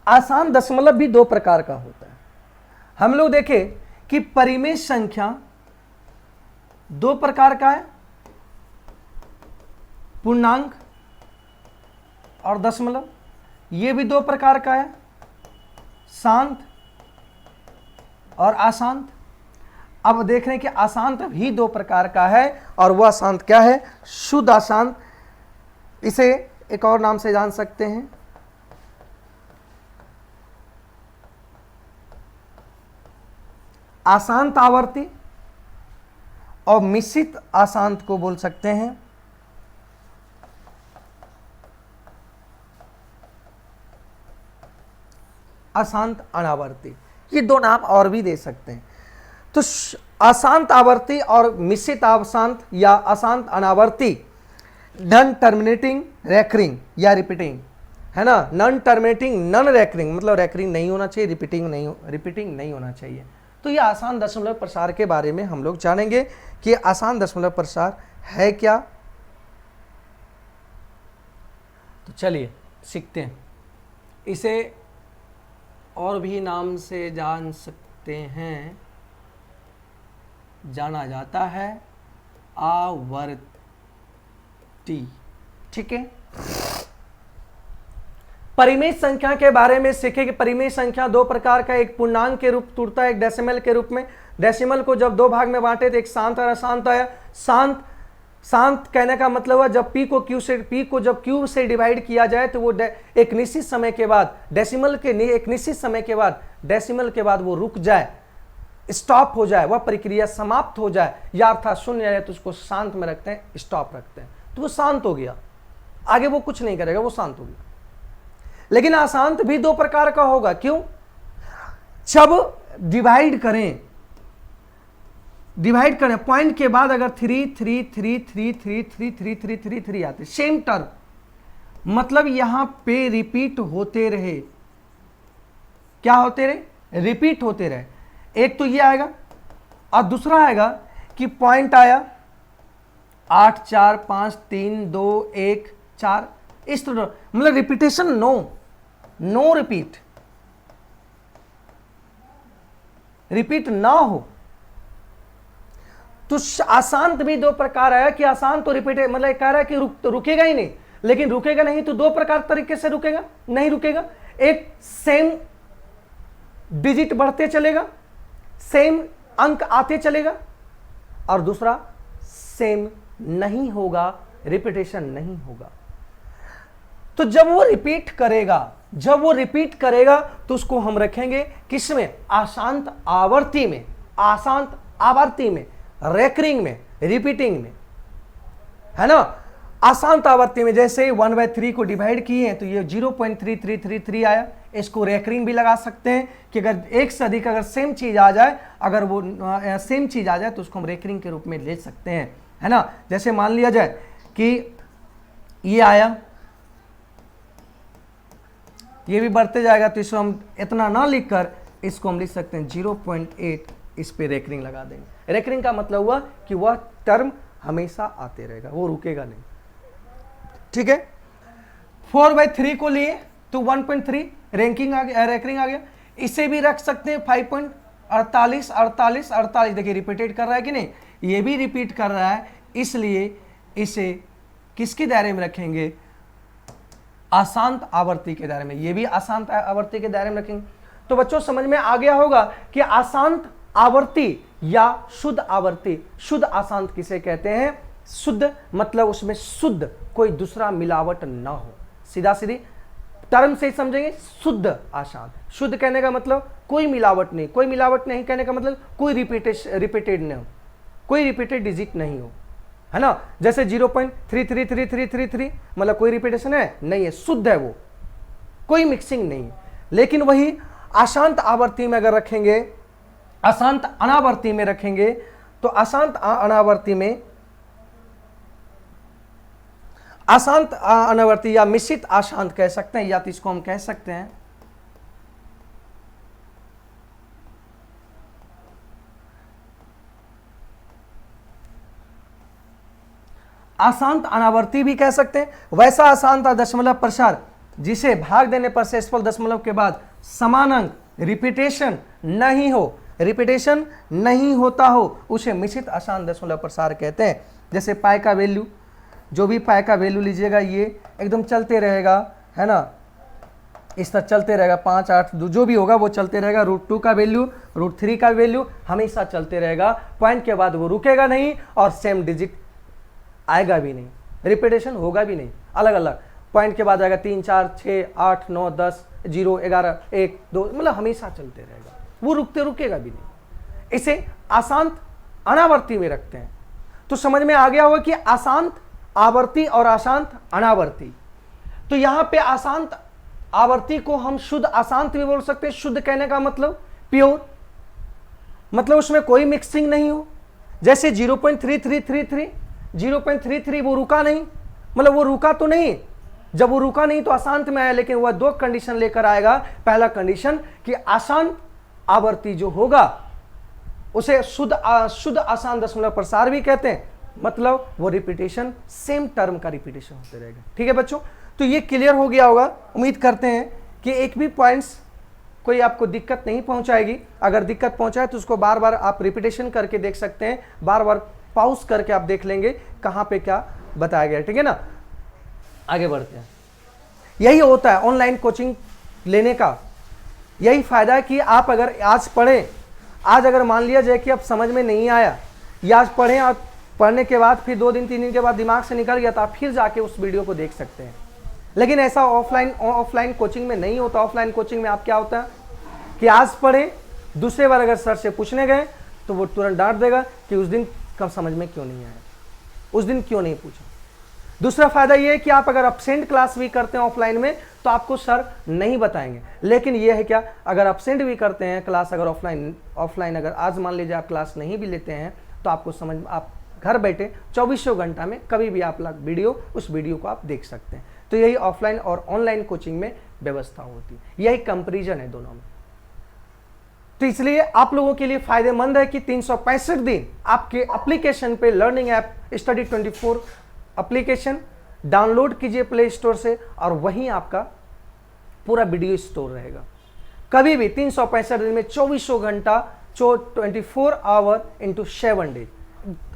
अशांत दशमलव भी 2 प्रकार का होता है। हम लोग देखें कि परिमेय संख्या 2 प्रकार का है, पूर्णांक और दशमलव। ये भी 2 प्रकार का है, शांत और अशांत। अब देख रहे हैं कि अशांत भी 2 प्रकार का है, और वह अशांत क्या है, शुद्ध अशांत। इसे एक और नाम से जान सकते हैं, अशांत आवर्ती, और मिश्रित अशांत को बोल सकते हैं अशांत अनावर्ती। ये 2 नाम और भी दे सकते हैं। तो अशांत आवर्ती और मिश्रित अशांत या अशांत अनावर्ती नॉन टर्मिनेटिंग रेकरिंग या रिपीटिंग है ना। नॉन टर्मिनेटिंग नॉन रेकरिंग मतलब रेकरिंग नहीं होना चाहिए, रिपीटिंग नहीं होना चाहिए। तो ये आसान दशमलव प्रसार के बारे में हम लोग जानेंगे कि आसान दशमलव प्रसार है क्या। तो चलिए सीखते हैं। इसे और भी नाम से जान सकते हैं, जाना जाता है आवर्ती। ठीक है, परिमेय संख्या के बारे में सीखे कि परिमेय संख्या 2 प्रकार का, एक पूर्णांक के रूप टूटता है, एक डेसिमल के रूप में। डेसिमल को जब 2 भाग में बांटे तो एक शांत और अशांत आया। शांत कहने का मतलब हुआ जब p को जब q से डिवाइड किया जाए तो वो एक निश्चित समय के बाद डेसिमल के बाद वो रुक जाए, स्टॉप हो जाए, वह प्रक्रिया समाप्त हो जाए, या अर्थात शून्य है तो उसको शांत में रखते हैं, स्टॉप रखते हैं, तो वो शांत हो गया, आगे वो कुछ नहीं करेगा, वो शांत हो गया। लेकिन अशांत भी 2 प्रकार का होगा। क्यों? जब डिवाइड करें पॉइंट के बाद अगर 3 3 3 3 3 3 3 3 3 3 आते, सेम टर्म, मतलब यहां पे रिपीट होते रहे। क्या होते रहे? रिपीट होते रहे। एक तो ये आएगा, और दूसरा आएगा कि पॉइंट आया 8 4 5 3 2 1 4, इस तरह, मतलब रिपीटेशन नो रिपीट ना हो। तो अशांत भी 2 प्रकार है कि अशांत तो रिपीट, मतलब कह रहा है कि रुकेगा ही नहीं, लेकिन रुकेगा नहीं तो 2 प्रकार तरीके से रुकेगा, नहीं रुकेगा। एक सेम डिजिट बढ़ते चलेगा, सेम अंक आते चलेगा, और दूसरा सेम नहीं होगा, रिपीटेशन नहीं होगा। तो जब वो रिपीट करेगा तो उसको हम रखेंगे किसमें? अशांत आवर्ती में, रेकरिंग में, रिपीटिंग में, है ना। अशांत आवर्ती में जैसे 1/3 को डिवाइड किए हैं तो ये 0.3333 आया, इसको रेकरिंग भी लगा सकते हैं कि अगर एक से अधिक अगर सेम चीज आ जाए, अगर वो सेम चीज आ जाए तो उसको हम रेकरिंग के रूप में ले सकते हैं, है ना। जैसे मान लिया जाए कि ये आया, ये भी बढ़ते जाएगा, तो इसको हम इतना ना लिखकर इसको हम लिख सकते हैं 0.8, इस पे रेकरिंग लगा देंगे। रेकरिंग का मतलब हुआ कि वह टर्म हमेशा आते रहेगा, वो रुकेगा नहीं, ठीक है। 4/3 को लिए तो 1.3 रेकरिंग आ गया। इसे भी रख सकते हैं 5.48, 48, 48, देखिए रिपीटेड कर रहा है कि नहीं, ये भी रिपीट कर रहा है, इसलिए इसे किसके दायरे में रखेंगे, अशांत आवर्ती के दायरे में, ये भी अशांत आवर्ती के दायरे में रखेंगे। तो बच्चों समझ में आ गया होगा कि अशांत आवर्ती या शुद्ध आवर्ती, शुद्ध अशांत किसे कहते हैं, शुद्ध मतलब उसमें शुद्ध कोई दूसरा मिलावट ना हो, सीधा सीधी टर्म से समझेंगे, शुद्ध अशांत। शुद्ध कहने का मतलब कोई मिलावट नहीं, कोई मिलावट नहीं कहने का मतलब कोई रिपीटेड नहीं हो, कोई रिपीटेड डिजिट नहीं हो, है ना। जैसे 0.333333 मतलब कोई रिपीटेशन है नहीं है, शुद्ध है वो, कोई मिक्सिंग नहीं है। लेकिन वही अशांत आवर्ती में अगर रखेंगे, अशांत अनावर्ती में रखेंगे, तो अशांत अनावर्ती में, अशांत अनावर्ती या मिश्रित अशांत कह सकते हैं, या तो इसको हम कह सकते हैं अशांत अनावर्ती भी कह सकते हैं। वैसा अशांत दशमलव प्रसार जिसे भाग देने पर शेषफल दशमलव के बाद समान अंक रिपीटेशन नहीं हो, रिपीटेशन नहीं होता हो, उसे मिश्रित अशांत दशमलव प्रसार कहते हैं। जैसे पाई का वैल्यू, जो भी पाई का वैल्यू लीजिएगा ये एकदम चलते रहेगा, है ना, इस तरह चलते रहेगा, 5, 8 जो भी होगा वो चलते रहेगा। √2 का वैल्यू, √3 का वैल्यू हमेशा चलते रहेगा, पॉइंट के बाद वो रुकेगा नहीं और सेम डिजिट आएगा भी नहीं, रिपीटेशन होगा भी नहीं, अलग अलग पॉइंट के बाद आएगा 3, 4, 6, 8, 9, 10, 0, 11, 1, 2, मतलब हमेशा चलते रहेगा, वो रुकेगा भी नहीं। इसे अशांत अनावर्ती में रखते हैं। तो समझ में आ गया होगा कि अशांत आवर्ती और अशांत अनावर्ती। तो यहां पे अशांत आवर्ती को हम शुद्ध अशांत भी बोल सकते हैं। शुद्ध कहने का मतलब प्योर, मतलब उसमें कोई मिक्सिंग नहीं हो। जैसे 0.3333, 0.33 वो रुका नहीं, मतलब वो रुका तो नहीं, जब वो रुका नहीं तो अशांत में आया, लेकिन वह 2 कंडीशन लेकर आएगा। पहला कंडीशन कि अशांत आवर्ती जो होगा उसे शुद्ध अशांत दशमलव प्रसार भी कहते हैं, मतलब वो रिपीटेशन सेम टर्म का रिपीटेशन होते रहेगा। ठीक है बच्चों, तो ये क्लियर हो गया होगा। उम्मीद करते हैं कि एक भी पॉइंट्स कोई आपको दिक्कत नहीं पहुंचाएगी। अगर दिक्कत पहुंचाए तो उसको बार बार आप रिपीटेशन करके देख सकते हैं, बार बार पॉज करके आप देख लेंगे कहां पे क्या बताया गया। ठीक है ना, आगे बढ़ते हैं। यही होता है ऑनलाइन कोचिंग लेने का, यही फायदा है कि आप अगर आज पढ़ें, आज अगर मान लिया जाए कि अब समझ में नहीं आया, या आज पढ़ें और पढ़ने के बाद फिर 2 दिन 3 दिन के बाद दिमाग से निकल गया, तो आप फिर जाके उस वीडियो को देख सकते हैं। लेकिन ऐसा ऑफलाइन कोचिंग में नहीं होता। ऑफलाइन कोचिंग में आप क्या होता है कि आज पढ़े, दूसरे बार अगर सर से पूछने गए तो वो तुरंत डांट देगा कि उस दिन कब समझ में क्यों नहीं आया, उस दिन क्यों नहीं पूछा। दूसरा फायदा ये है कि आप अगर अब्सेंट क्लास भी करते हैं ऑफलाइन में तो आपको सर नहीं बताएंगे। लेकिन ये है क्या, अगर अब्सेंट भी करते हैं क्लास, अगर ऑफलाइन अगर आज मान लीजिए आप क्लास नहीं भी लेते हैं तो आपको समझ, आप घर बैठे 24 घंटा में कभी भी आप उस वीडियो को आप देख सकते हैं। तो यही ऑफलाइन और ऑनलाइन कोचिंग में व्यवस्था होती है, यही कंपैरिजन है दोनों में। तो इसलिए आप लोगों के लिए फायदेमंद है कि 365 दिन आपके एप्लीकेशन पे learning app study 24 application download कीजिए प्ले स्टोर से, और वहीं आपका पूरा वीडियो स्टोर रहेगा। कभी भी 365 दिन में 24 घंटा 24 आवर इंटू 7 डेज,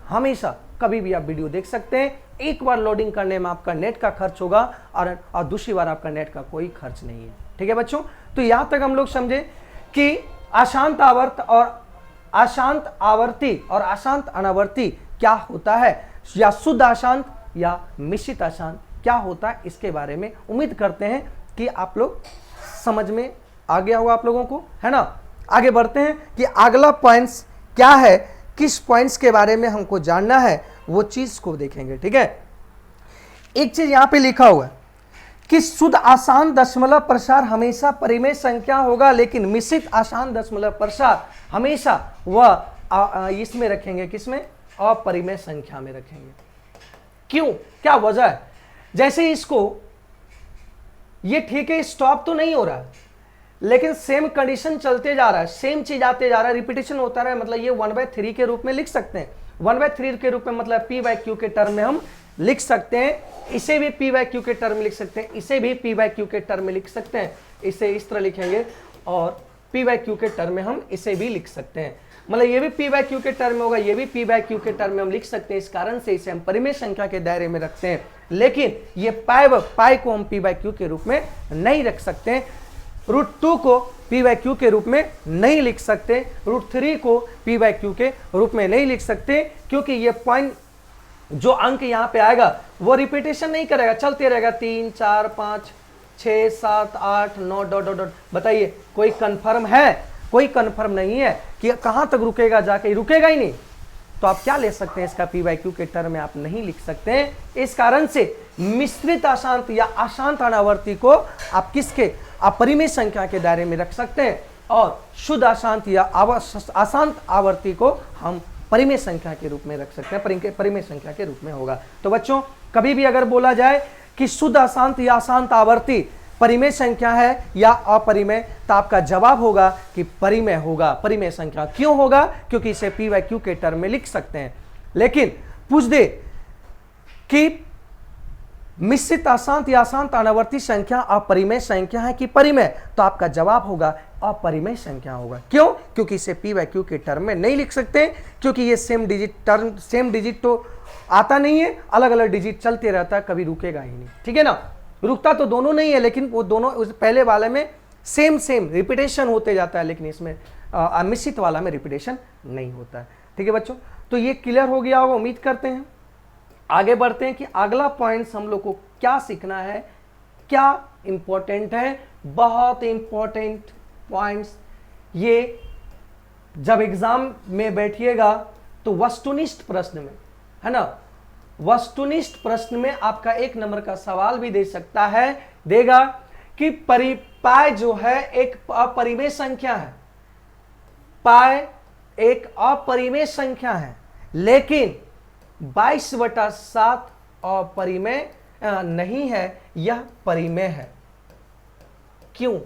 हमेशा कभी भी आप वीडियो देख सकते हैं। एक बार लोडिंग करने में आपका नेट का खर्च होगा और दूसरी बार आपका नेट का कोई खर्च नहीं है। ठीक है बच्चों, तो यहां तक हम लोग समझे कि अशांत आवर्त और अशांत आवर्ती और अशांत अनावर्ती क्या होता है, या शुद्ध अशांत या मिश्रित अशांत क्या होता है, इसके बारे में उम्मीद करते हैं कि आप लोग समझ में आ गया होगा आप लोगों को, है ना। आगे बढ़ते हैं कि अगला पॉइंट्स क्या है, किस पॉइंट्स के बारे में हमको जानना है, वो चीज को देखेंगे। ठीक है, एक चीज यहां पे लिखा हुआ है कि शुद्ध आसान दशमलव प्रसार हमेशा परिमेय संख्या होगा, लेकिन मिश्रित आसान दशमलव प्रसार हमेशा वह इसमें रखेंगे, किसमें? अपरिमेय संख्या में रखेंगे। क्यों, क्या वजह है? जैसे इसको ये ठीक है, स्टॉप तो नहीं हो रहा है, लेकिन सेम कंडीशन चलते जा रहा है, सेम चीज आते जा रहा है, रिपीटेशन होता रहा है, मतलब ये 1/3 के रूप में लिख सकते हैं। 1/3 के रूप में मतलब p/q के टर्म में हम लिख सकते हैं। इसे भी p/q के टर्म में लिख सकते हैं, इसे भी p/q के टर्म में लिख सकते हैं। इसे इस तरह लिखेंगे और p/q के टर्म में हम इसे भी लिख सकते हैं, मतलब ये भी p/q के टर्म में होगा, ये भी p/q के टर्म में हम लिख सकते हैं। इस कारण से इसे हम परिमेय संख्या के दायरे में रखते हैं, लेकिन ये पाई को हम p/q के रूप में नहीं रख सकते। √2 को p/q के रूप में नहीं लिख सकते, √3 को p/q के रूप में नहीं लिख सकते, क्योंकि ये पॉइंट जो अंक यहां पे आएगा वो रिपीटेशन नहीं करेगा, चलते रहेगा 3 4 5 6 7 8 9 डॉट डॉट डॉट। बताइए कोई कंफर्म है? कोई कंफर्म नहीं है कि कहां तक रुकेगा, जाके रुकेगा ही नहीं। तो आप क्या ले सकते हैं, इसका p/q के टर्म में आप नहीं लिख सकते हैं। इस कारण से मिश्रित अशांत या अशांत अनावर्ती को आप किसके? अपरिमेय संख्या के दायरे में रख सकते हैं, और शुद्ध अशांत या अशांत आवर्ती को हम परिमेय संख्या के रूप में रख सकते हैं, परिमेय संख्या के रूप में होगा। तो बच्चों कभी भी अगर बोला जाए कि शुद्ध अशांत या अशांत आवर्ती परिमेय संख्या है या अपरिमेय, तो आपका जवाब होगा कि परिमेय होगा, परिमेय संख्या। क्यों होगा? क्योंकि इसे p/q के टर्म में लिख सकते हैं। लेकिन पूछ दे कि मिश्रित अशांत या अशांत अनावर्ती संख्या अपरिमेय संख्या है कि परिमेय, तो आपका जवाब होगा अपरिमेय संख्या होगा। क्यों? क्योंकि इसे p/q के टर्म में नहीं लिख सकते, क्योंकि ये सेम डिजिट तो आता नहीं है, अलग अलग डिजिट चलते रहता है, कभी रुकेगा ही नहीं। ठीक है ना? रुकता तो दोनों नहीं है, लेकिन वो दोनों उस पहले वाले में सेम रिपीटेशन होते जाता है, लेकिन इसमें मिश्रित वाला में रिपीटेशन नहीं होता है। ठीक है बच्चों, तो ये क्लियर हो गया होगा, उम्मीद करते हैं। आगे बढ़ते हैं कि अगला पॉइंट्स हम लोग को क्या सीखना है, क्या इंपॉर्टेंट है। बहुत इंपॉर्टेंट पॉइंट्स ये, जब एग्जाम में बैठिएगा तो वस्तुनिष्ठ प्रश्न में, है ना, वस्तुनिष्ठ प्रश्न में आपका 1 नंबर का सवाल भी दे सकता है, देगा कि पाई जो है एक अपरिमेय संख्या है, पाई एक अपरिमेय संख्या है, लेकिन 22/7 अपरिमेय नहीं है, यह परिमेय है। क्यों?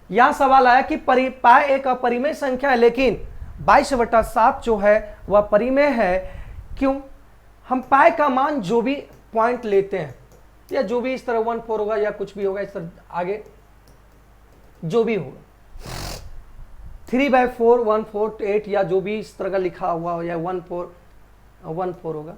यह सवाल आया कि पाई एक अपरिमेय संख्या है, लेकिन 22/7 जो है वह परिमेय है। क्यों? हम पाई का मान जो भी पॉइंट लेते हैं, या जो भी इस तरह 1/4 होगा या कुछ भी होगा, इस तरह आगे जो भी होगा 3/4 1/4 या जो भी इस तरह का लिखा हुआ हो, या 1/4 होगा,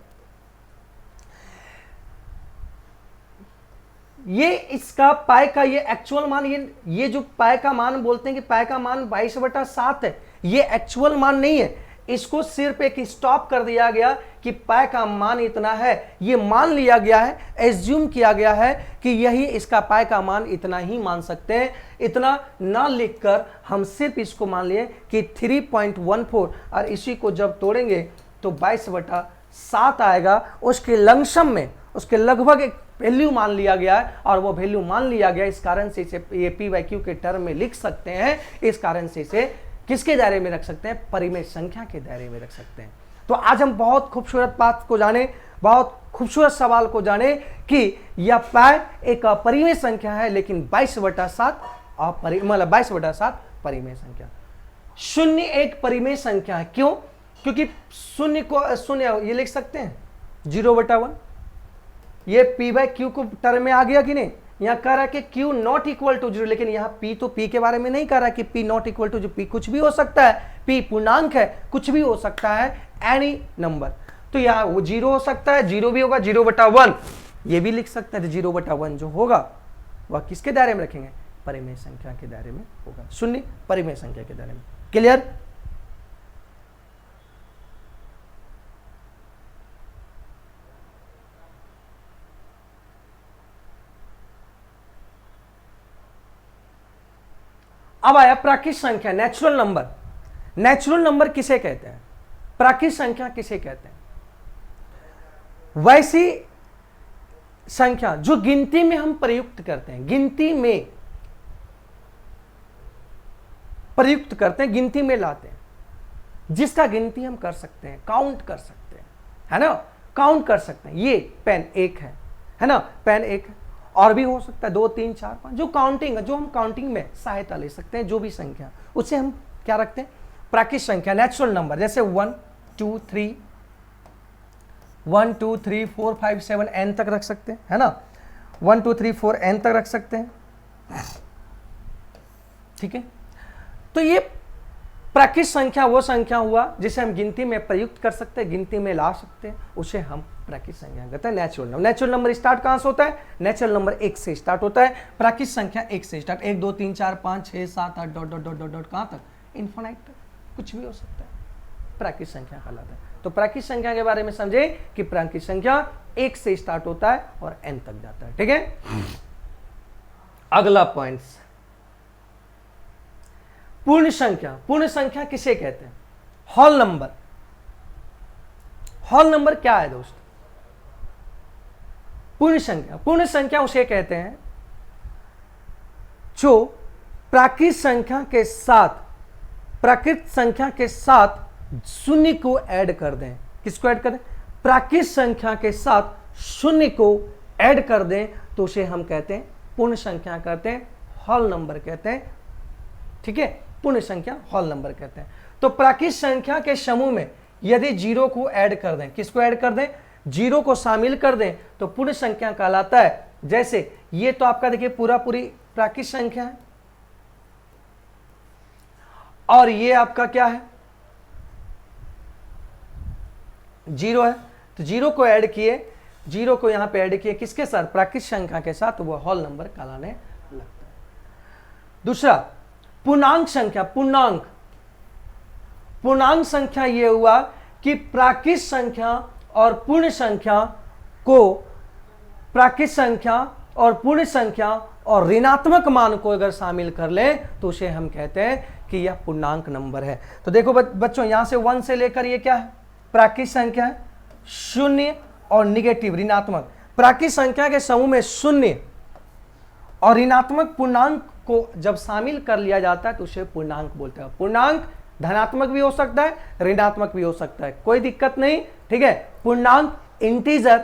ये इसका पाई का ये एक्चुअल मान, ये जो पाई का मान बोलते हैं कि पाई का मान 22/7 है, ये एक्चुअल मान नहीं है। इसको सिर्फ एक स्टॉप कर दिया गया कि पाई का मान इतना है, ये मान लिया गया है, एज्यूम किया गया है कि यही इसका पाई का मान इतना ही मान सकते हैं। इतना ना लिखकर हम सिर्फ इसको मान लिए कि 3.14, और इसी को जब तोड़ेंगे तो 22/7 आएगा। उसके लमसम में उसके लगभग एक वैल्यू मान लिया गया है, और वो वैल्यू मान लिया गया, इस कारण से इसे ये p/q के टर्म में लिख सकते हैं। इस कारण से इसे किसके दायरे में रख सकते हैं? परिमेय संख्या के दायरे में रख सकते हैं। तो आज हम बहुत खूबसूरत बात को जाने, बहुत खूबसूरत सवाल को जाने कि यह पाई एक अपरिमेय संख्या है, लेकिन 22/7 मतलब 22/7 परिमेय संख्या। शून्य एक परिमेय संख्या है। क्यों? क्योंकि शून्य ये लिख सकते हैं 0/1, ये p/q को टर्म में आ गया कि नहीं? यहां कह रहा है कि q नॉट इक्वल टू 0, लेकिन यहां p तो p के बारे में नहीं कह रहा है कि p not equal to 0, p कुछ भी हो सकता है, p पूर्णांक है, कुछ भी हो सकता है, एनी नंबर। तो यहां वो 0 हो सकता है, 0 भी होगा, 0/1 ये भी लिख सकते हैं। 0/1 जो होगा वह किसके दायरे में रखेंगे? परिमेय संख्या के दायरे में होगा। शून्य परिमेय संख्या के दायरे में। क्लियर? अब आया प्राकृत संख्या, नेचुरल नंबर। नेचुरल नंबर किसे कहते हैं? प्राकृत संख्या किसे कहते हैं? वैसी संख्या जो गिनती में हम प्रयुक्त करते हैं, गिनती में प्रयुक्त करते हैं, गिनती में लाते हैं, जिसका गिनती हम कर सकते हैं, काउंट कर सकते हैं, है ना, काउंट कर सकते हैं। ये पेन एक है ना, पेन एक है, और भी हो सकता है 2 3 4 5, जो काउंटिंग है, जो हम काउंटिंग में सहायता ले सकते हैं, जो भी संख्या उसे हम क्या रखते हैं, प्राकृत संख्या, नेचुरल नंबर, जैसे 1 2 3 1 2 3 4 5 7 n तक रख सकते हैं, है ना, 1 2 3 4 n तक रख सकते हैं, ठीक है। तो ये प्राकृत संख्या वो संख्या हुआ जिसे हम गिनती में प्रयुक्त कर सकते हैं, गिनती में ला सकते हैं, उसे हम प्राकृत संख्या कहते हैं, natural number. Natural number start कहां से होता है, नेचुरल नंबर 1 से स्टार्ट होता है, प्राकृत संख्या 1 से start, 1 2 3 4 5 6 7 8 dot dot dot dot dot कहां तक, इनफाइनाइट तक, कुछ भी हो सकता है, प्राकृत संख्या कहलाता है। तो प्राकृत संख्या के बारे में समझे कि प्राकृत संख्या 1 से स्टार्ट होता है और n तक जाता है, ठीक है। अगला पॉइंट, पूर्ण संख्या। पूर्ण संख्या किसे कहते हैं, होल नंबर। होल नंबर क्या है दोस्त, पूर्ण संख्या। पूर्ण संख्या उसे कहते हैं जो प्राकृत संख्या के साथ, प्राकृत संख्या के साथ शून्य को ऐड कर दें। किसको ऐड कर दें, प्राकृत संख्या के साथ शून्य को ऐड कर दें, तो उसे हम कहते हैं पूर्ण संख्या कहते हैं, होल नंबर कहते हैं, ठीक है, पूर्ण संख्या होल नंबर कहते हैं। तो प्राकृत संख्या के समूह में यदि 0 को ऐड कर दें, किसको ऐड कर दें, 0 को शामिल कर दें, तो पूर्ण संख्या कहलाता है। जैसे ये तो आपका देखिए पूरा पूरी प्राकृत संख्या है, और ये आपका क्या है, 0 है, तो 0 को ऐड किए, 0 को यहां पे ऐड किए, किसके साथ, प्राकृत संख्या के साथ, तो वह होल नंबर कहलाने लगता है। दूसरा पूर्णांक संख्या। पूर्णांक, पूर्णांक संख्या यह हुआ कि प्राकृत संख्या और पूर्ण संख्या को, प्राकृत संख्या और पूर्ण संख्या और ऋणात्मक मान को अगर शामिल कर लें, तो उसे हम कहते हैं कि यह पूर्णांक नंबर है। तो देखो बच्चों, यहां से 1 से लेकर ये क्या है, प्राकृत संख्या है, 0 और निगेटिव ऋणात्मक। प्राकृत संख्या के समूह में 0 और ऋणात्मक पूर्णांक को जब शामिल कर लिया जाता है तो उसे पूर्णांक बोलते हैं। पूर्णांक धनात्मक भी हो सकता है, ऋणात्मक भी हो सकता है, कोई दिक्कत नहीं, ठीक है। पूर्णांक इंटीजर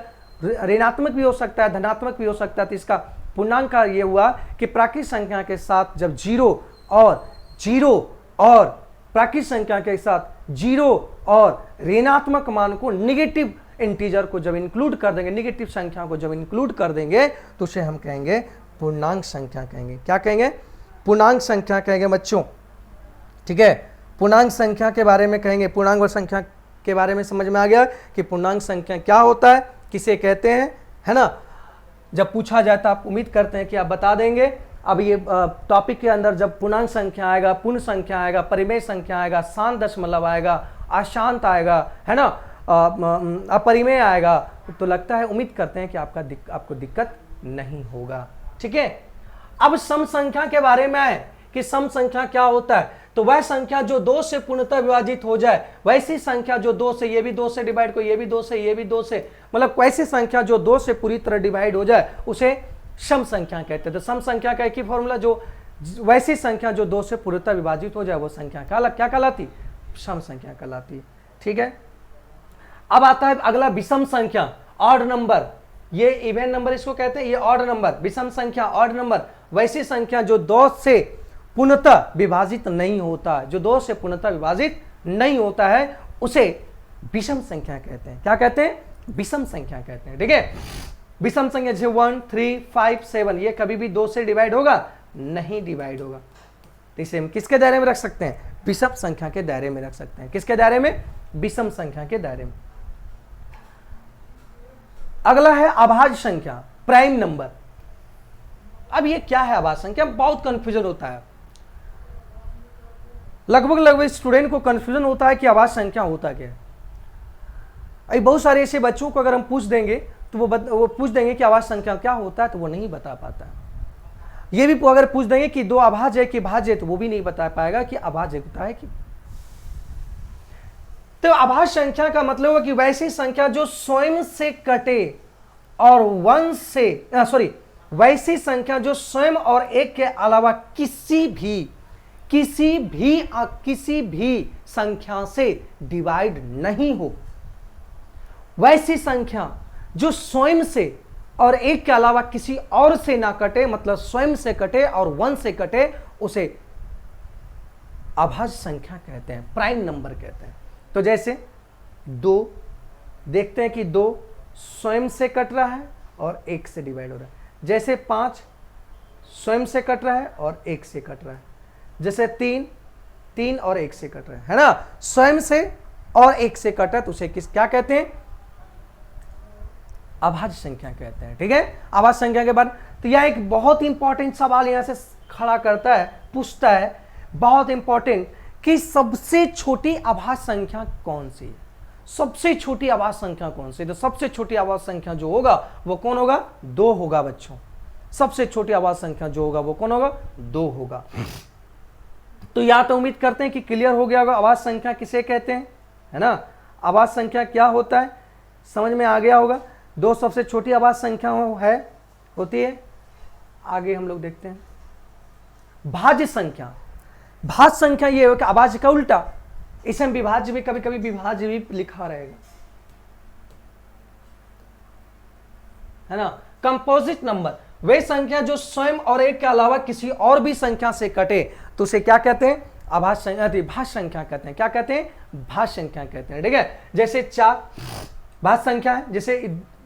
ऋणात्मक भी हो सकता है, धनात्मक भी हो सकता है। तो इसका पूर्णांक का ये हुआ कि प्राकृत संख्या के साथ जब 0 और प्राकृत संख्या के साथ 0 और ऋणात्मक मान को, निगेटिव इंटीजर को जब इंक्लूड कर देंगे, निगेटिव संख्या को जब इंक्लूड कर देंगे, तो उसे हम कहेंगे पूर्णांक संख्या कहेंगे। क्या कहेंगे, पूर्णांक संख्या कहेंगे बच्चों, ठीक है। पूर्णांक संख्या के बारे में कहेंगे, पूर्णांक संख्या के बारे में समझ में आ गया कि पूर्णांक संख्या क्या होता है, किसे कहते हैं, है ना। जब पूछा जाए तो आप उम्मीद करते हैं कि आप बता देंगे। अब ये टॉपिक के अंदर जब पूर्णांक संख्या आएगा, पूर्ण संख्या आएगा, परिमेय संख्या आएगा, शांत दशमलव आएगा, अशांत आएगा, है ना, अपरिमेय आएगा, तो लगता है, उम्मीद करते हैं कि आपको दिक्कत नहीं होगा, ठीक है। अब सम संख्या के बारे में आए कि सम संख्या क्या होता है, तो वह संख्या जो 2 से पूर्णतः विभाजित हो जाए, वैसी संख्या जो 2 से, ये भी 2 से डिवाइड को, ये भी 2 से, ये भी 2 से, मतलब वैसी संख्या जो 2 से पूरी तरह डिवाइड हो जाए, उसे सम संख्या कहते हैं। तो सम संख्या का एक ही फॉर्मूला, जो वैसी संख्या जो 2 से पूर्णतः विभाजित हो जाए, वो संख्या क्या कहलाती, सम संख्या कहलाती, ठीक है। अब आता है अगला विषम संख्या, ऑड नंबर। ये इवन नंबर इसको कहते हैं, ये ऑड नंबर। विषम संख्या, ऑड नंबर, वैसी संख्या जो 2 से पूर्णतः विभाजित नहीं होता, जो 2 से पूर्णतः विभाजित नहीं होता है, उसे विषम संख्या कहते हैं। क्या कहते हैं, विषम संख्या कहते हैं, ठीक है। विषम संख्या जैसे 1 3 5 7, ये कभी भी 2 से डिवाइड होगा, नहीं डिवाइड होगा। तो इसे हम किसके दायरे में रख सकते हैं, विषम संख्या के दायरे में रख सकते हैं। किसके दायरे में, विषम संख्या के दायरे में। अगला है अभाज्य संख्या, प्राइम नंबर। अब ये क्या है अभाज्य संख्या, बहुत कंफ्यूजन होता है, लगभग स्टूडेंट को कंफ्यूजन होता है कि अभाज्य संख्या होता क्या है। अभी बहुत सारे ऐसे बच्चों को अगर हम पूछ देंगे तो वो पूछ देंगे कि अभाज्य संख्या क्या होता है, तो वो नहीं बता पाता। ये भी अगर पूछ देंगे कि 2 अभाज्य है कि भाज्य है, तो वो भी नहीं बता पाएगा कि अभाज्य होता है कि। तो अभाज्य संख्या का मतलब है कि वैसी संख्या जो स्वयं से कटे, और वन से सॉरी वैसी संख्या जो स्वयं और एक के अलावा किसी भी संख्या से डिवाइड नहीं हो। वैसी संख्या जो स्वयं से और एक के अलावा किसी और से ना कटे, मतलब स्वयं से कटे और वन से कटे, उसे अभाज्य संख्या कहते हैं, प्राइम नंबर कहते हैं। तो जैसे 2 देखते हैं कि 2 स्वयं से कट रहा है और 1 से डिवाइड हो रहा है। जैसे 5 स्वयं से कट रहा है और 1 से कट रहा है। जैसे 3 और 1 से कट रहा है ना, स्वयं से और 1 से कट है तो उसे क्या कहते हैं? अभाज्य संख्या कहते हैं। ठीक है, अभाज्य संख्या के बाद तो यह एक बहुत इंपॉर्टेंट सवाल यहां से खड़ा करता है, पूछता है, बहुत इंपॉर्टेंट, कि सबसे छोटी अभाज्य संख्या कौन सी है? सबसे छोटी अभाज्य संख्या कौन सी? तो सबसे छोटी अभाज्य संख्या जो होगा वो कौन होगा? 2 होगा बच्चों। सबसे छोटी अभाज्य संख्या जो होगा वो कौन होगा? 2 होगा। तो या तो उम्मीद करते हैं कि क्लियर हो गया होगा अभाज्य संख्या किसे कहते हैं, है ना। अभाज्य संख्या क्या होता है समझ में आ गया होगा। 2 सबसे छोटी अभाज्य संख्या होती है। आगे हम लोग देखते हैं भाज्य संख्या। भाज्य संख्या ये हो कि अभाज्य का उल्टा, इसमें विभाज्य भी कभी कभी विभाज्य भी लिखा रहेगा, है ना। कंपोजिट नंबर वे संख्या जो स्वयं और एक के अलावा किसी और भी संख्या से कटे तो उसे क्या कहते हैं? अभाज्य संख्या, भाज्य संख्या कहते हैं। क्या कहते हैं? भाज्य संख्या कहते हैं। ठीक है, जैसे 4 भाज्य संख्या है, जैसे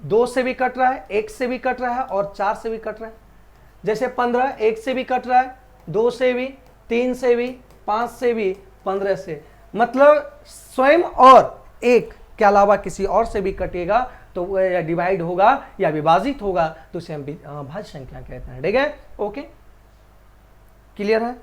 2 से भी कट रहा है, 1 से भी कट रहा है और 4 से भी कट रहा है। जैसे 15 1 से भी कट रहा है, 2 से भी, 3 से भी, 5 से भी, 15 से, मतलब स्वयं और एक के अलावा किसी और से भी कटेगा तो वह या डिवाइड होगा या विभाजित होगा तो उसे हम भाज्य संख्या कहते हैं। ठीक है, ओके, क्लियर है।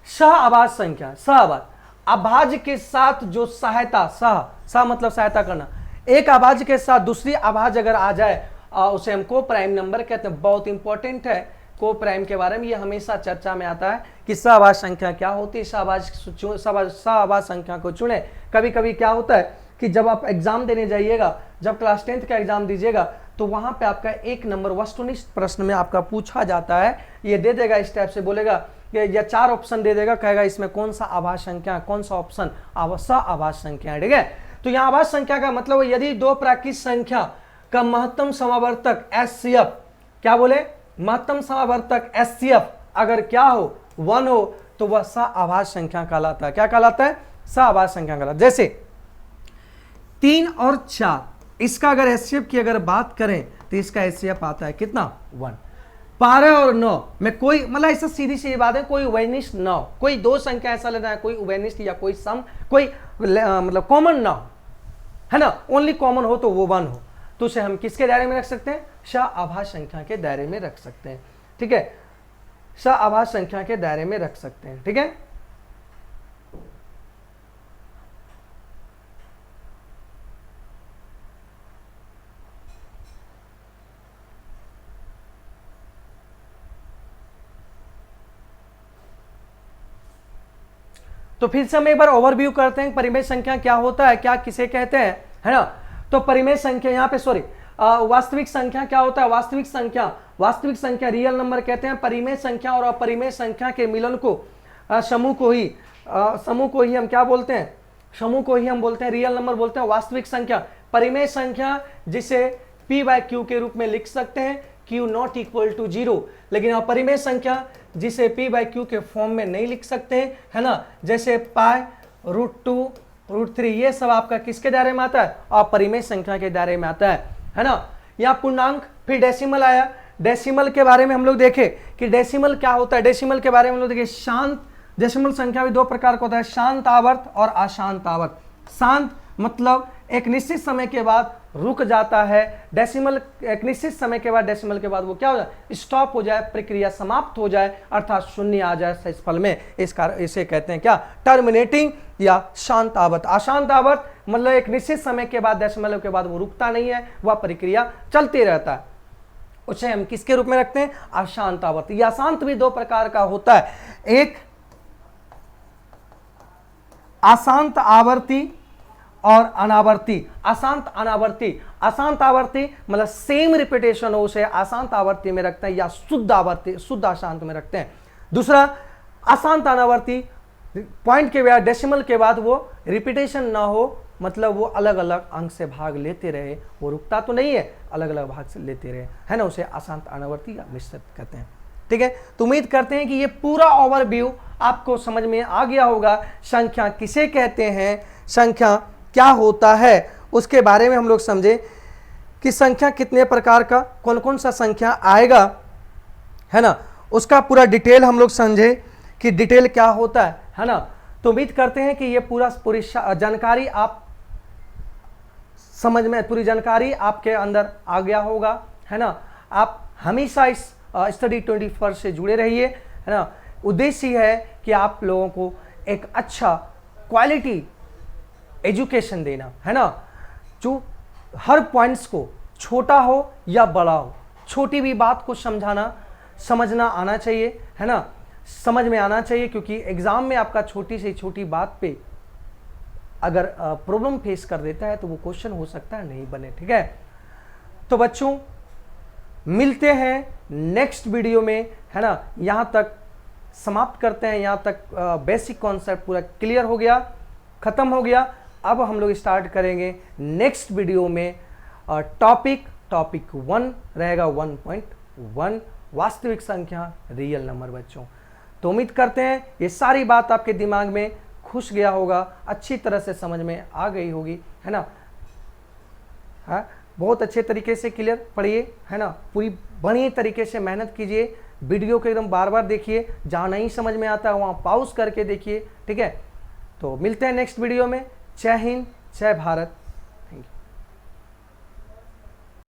सह अभाज्य संख्या, सह अभाज्य, अभाज्य के साथ जो सहायता, सह मतलब सहायता करना, एक अभाज्य के साथ दूसरी अभाज्य अगर आ जाए उसे हम को प्राइम नंबर कहते हैं। बहुत इंपॉर्टेंट है को प्राइम के बारे में, ये हमेशा चर्चा में आता है कि सहअभाज्य संख्या क्या होती है। सहअभाज्य संख्या को चुने। कभी कभी क्या होता है कि जब आप एग्जाम देने जाइएगा, जब क्लास 10th का एग्जाम दीजिएगा तो वहां पे आपका 1 नंबर वस्तुनिष्ठ प्रश्न में आपका पूछा जाता है, ये दे देगा इस टाइप से, बोलेगा या 4 ऑप्शन दे देगा, कहेगा इसमें कौन सा अभाज्य संख्या, कौन सा ऑप्शन सहअभाज्य संख्या है। ठीक है, तो यहाँ अभाज्य संख्या का मतलब यदि 2 प्राकृत संख्या का महत्तम समावर्तक HCF, क्या बोले? महत्तम समावर्तक HCF अगर क्या हो? 1 हो तो वह सहअभाज्य संख्या कहलाता है। क्या कहलाता है? सहअभाज्य संख्या कहलाता है। जैसे 3 और 4, इसका अगर HCF की अगर बात करें तो इसका HCF आता है कितना? 1। 12 और 9 में कोई, मतलब ऐसा सीधी सी बात है, कोई उभयनिष्ठ ना हो, कोई 2 संख्या ऐसा लेना है, कोई उभयनिष्ठ या कोई सम, कोई मतलब कॉमन ना हो, है ना, ओनली कॉमन हो तो वो 1 हो, तो उसे हम किसके दायरे में रख सकते हैं? सहअभाज्य संख्या के दायरे में रख सकते हैं। ठीक है, सहअभाज्य संख्या के दायरे में रख सकते हैं। ठीक है, तो फिर से हम एक बार ओवरव्यू करते हैं परिमेय संख्या क्या होता है, क्या किसे कहते हैं, है ना। तो परिमेय संख्या यहाँ पे सॉरी वास्तविक संख्या क्या होता है? वास्तविक संख्या रियल नंबर कहते हैं। परिमेय संख्या और अपरिमेय संख्या के मिलन को समूह को ही हम क्या बोलते हैं? समूह को ही हम बोलते हैं रियल नंबर बोलते हैं। वास्तविक संख्या, परिमेय संख्या जिसे p/q के रूप में लिख सकते हैं, q नॉट इक्वल टू 0, लेकिन अपरिमेय संख्या जिसे p/q के फॉर्म में नहीं लिख सकते हैं, है ना, जैसे पाई, √2, √3, ये सब आपका किसके दायरे में आता है? अपरिमेय संख्या के दायरे में आता है ना। यहाँ पूर्णांक, फिर डेसिमल आया। डेसिमल के बारे में हम लोग देखे कि डेसिमल क्या होता है। डेसिमल के बारे में हम लोग देखे शांत, डेसिमल संख्या भी 2 प्रकार का होता है, शांत आवर्त और अशांत आवर्त। शांत मतलब एक निश्चित समय के बाद रुक जाता है, डेसिमल एक निश्चित समय के बाद, डेसिमल के बाद वो क्या हो जाए? स्टॉप हो जाए, प्रक्रिया समाप्त हो जाए, अर्थात शून्य आ जाए शेषफल में। इसे कहते हैं क्या? टर्मिनेटिंग या शांत आवर्त। अशांत आवर्त मतलब एक निश्चित समय के बाद, डेसिमल के बाद वो रुकता नहीं है, वह प्रक्रिया चलती रहता है, उसे हम किसके रूप में रखते हैं? अशांत आवर्त। यह अशांत भी 2 प्रकार का होता है, एक अशांत आवर्ती और अनावर्ती, अशांत अनावर्ती। अशांत आवर्ती मतलब सेम रिपीटेशन हो उसे अशांत आवर्ती में रखते हैं या शुद्ध आवर्ती, शुद्ध अशांत में रखते हैं। दूसरा अशांत अनावर्ती, पॉइंट के बाद डेसिमल के बाद वो रिपीटेशन ना हो, मतलब वो अलग अलग अंक से भाग लेते रहे, वो रुकता तो नहीं है, अलग अलग भाग से लेते रहे, है ना, उसे अशांत अनावर्ती या मिश्रित कहते हैं। ठीक है, तो उम्मीद करते हैं कि ये पूरा ओवरव्यू आपको समझ में आ गया होगा। संख्या किसे कहते हैं, संख्या क्या होता है, उसके बारे में हम लोग समझे कि संख्या कितने प्रकार का, कौन कौन सा संख्या आएगा, है ना, उसका पूरा डिटेल हम लोग समझे कि डिटेल क्या होता है ना। तो उम्मीद करते हैं कि ये पूरी जानकारी आप समझ में, पूरी जानकारी आपके अंदर आ गया होगा, है ना। आप हमेशा इस स्टडी 21 से जुड़े रहिए, है ना। उद्देश्य है कि आप लोगों को एक अच्छा क्वालिटी एजुकेशन देना, है ना, जो हर पॉइंट्स को छोटा हो या बड़ा हो, छोटी भी बात को समझना आना चाहिए, है ना, समझ में आना चाहिए, क्योंकि एग्जाम में आपका छोटी से छोटी बात पे अगर प्रॉब्लम फेस कर देता है तो वो क्वेश्चन हो सकता है नहीं बने। ठीक है, तो बच्चों मिलते हैं नेक्स्ट वीडियो में, है ना। यहां तक समाप्त करते हैं, यहां तक बेसिक कॉन्सेप्ट पूरा क्लियर हो गया, खत्म हो गया। अब हम लोग स्टार्ट करेंगे नेक्स्ट वीडियो में टॉपिक 1 रहेगा 1.1 वास्तविक संख्या, रियल नंबर बच्चों। तो उम्मीद करते हैं ये सारी बात आपके दिमाग में घुस गया होगा, अच्छी तरह से समझ में आ गई होगी, है ना। हाँ, बहुत अच्छे तरीके से क्लियर पढ़िए, है ना, पूरी बढ़िया तरीके से मेहनत कीजिए, वीडियो को एकदम बार बार देखिए, जहाँ नहीं समझ में आता है वहाँ पॉज करके देखिए। ठीक है, तो मिलते हैं नेक्स्ट वीडियो में। जय हिंद, जय भारत,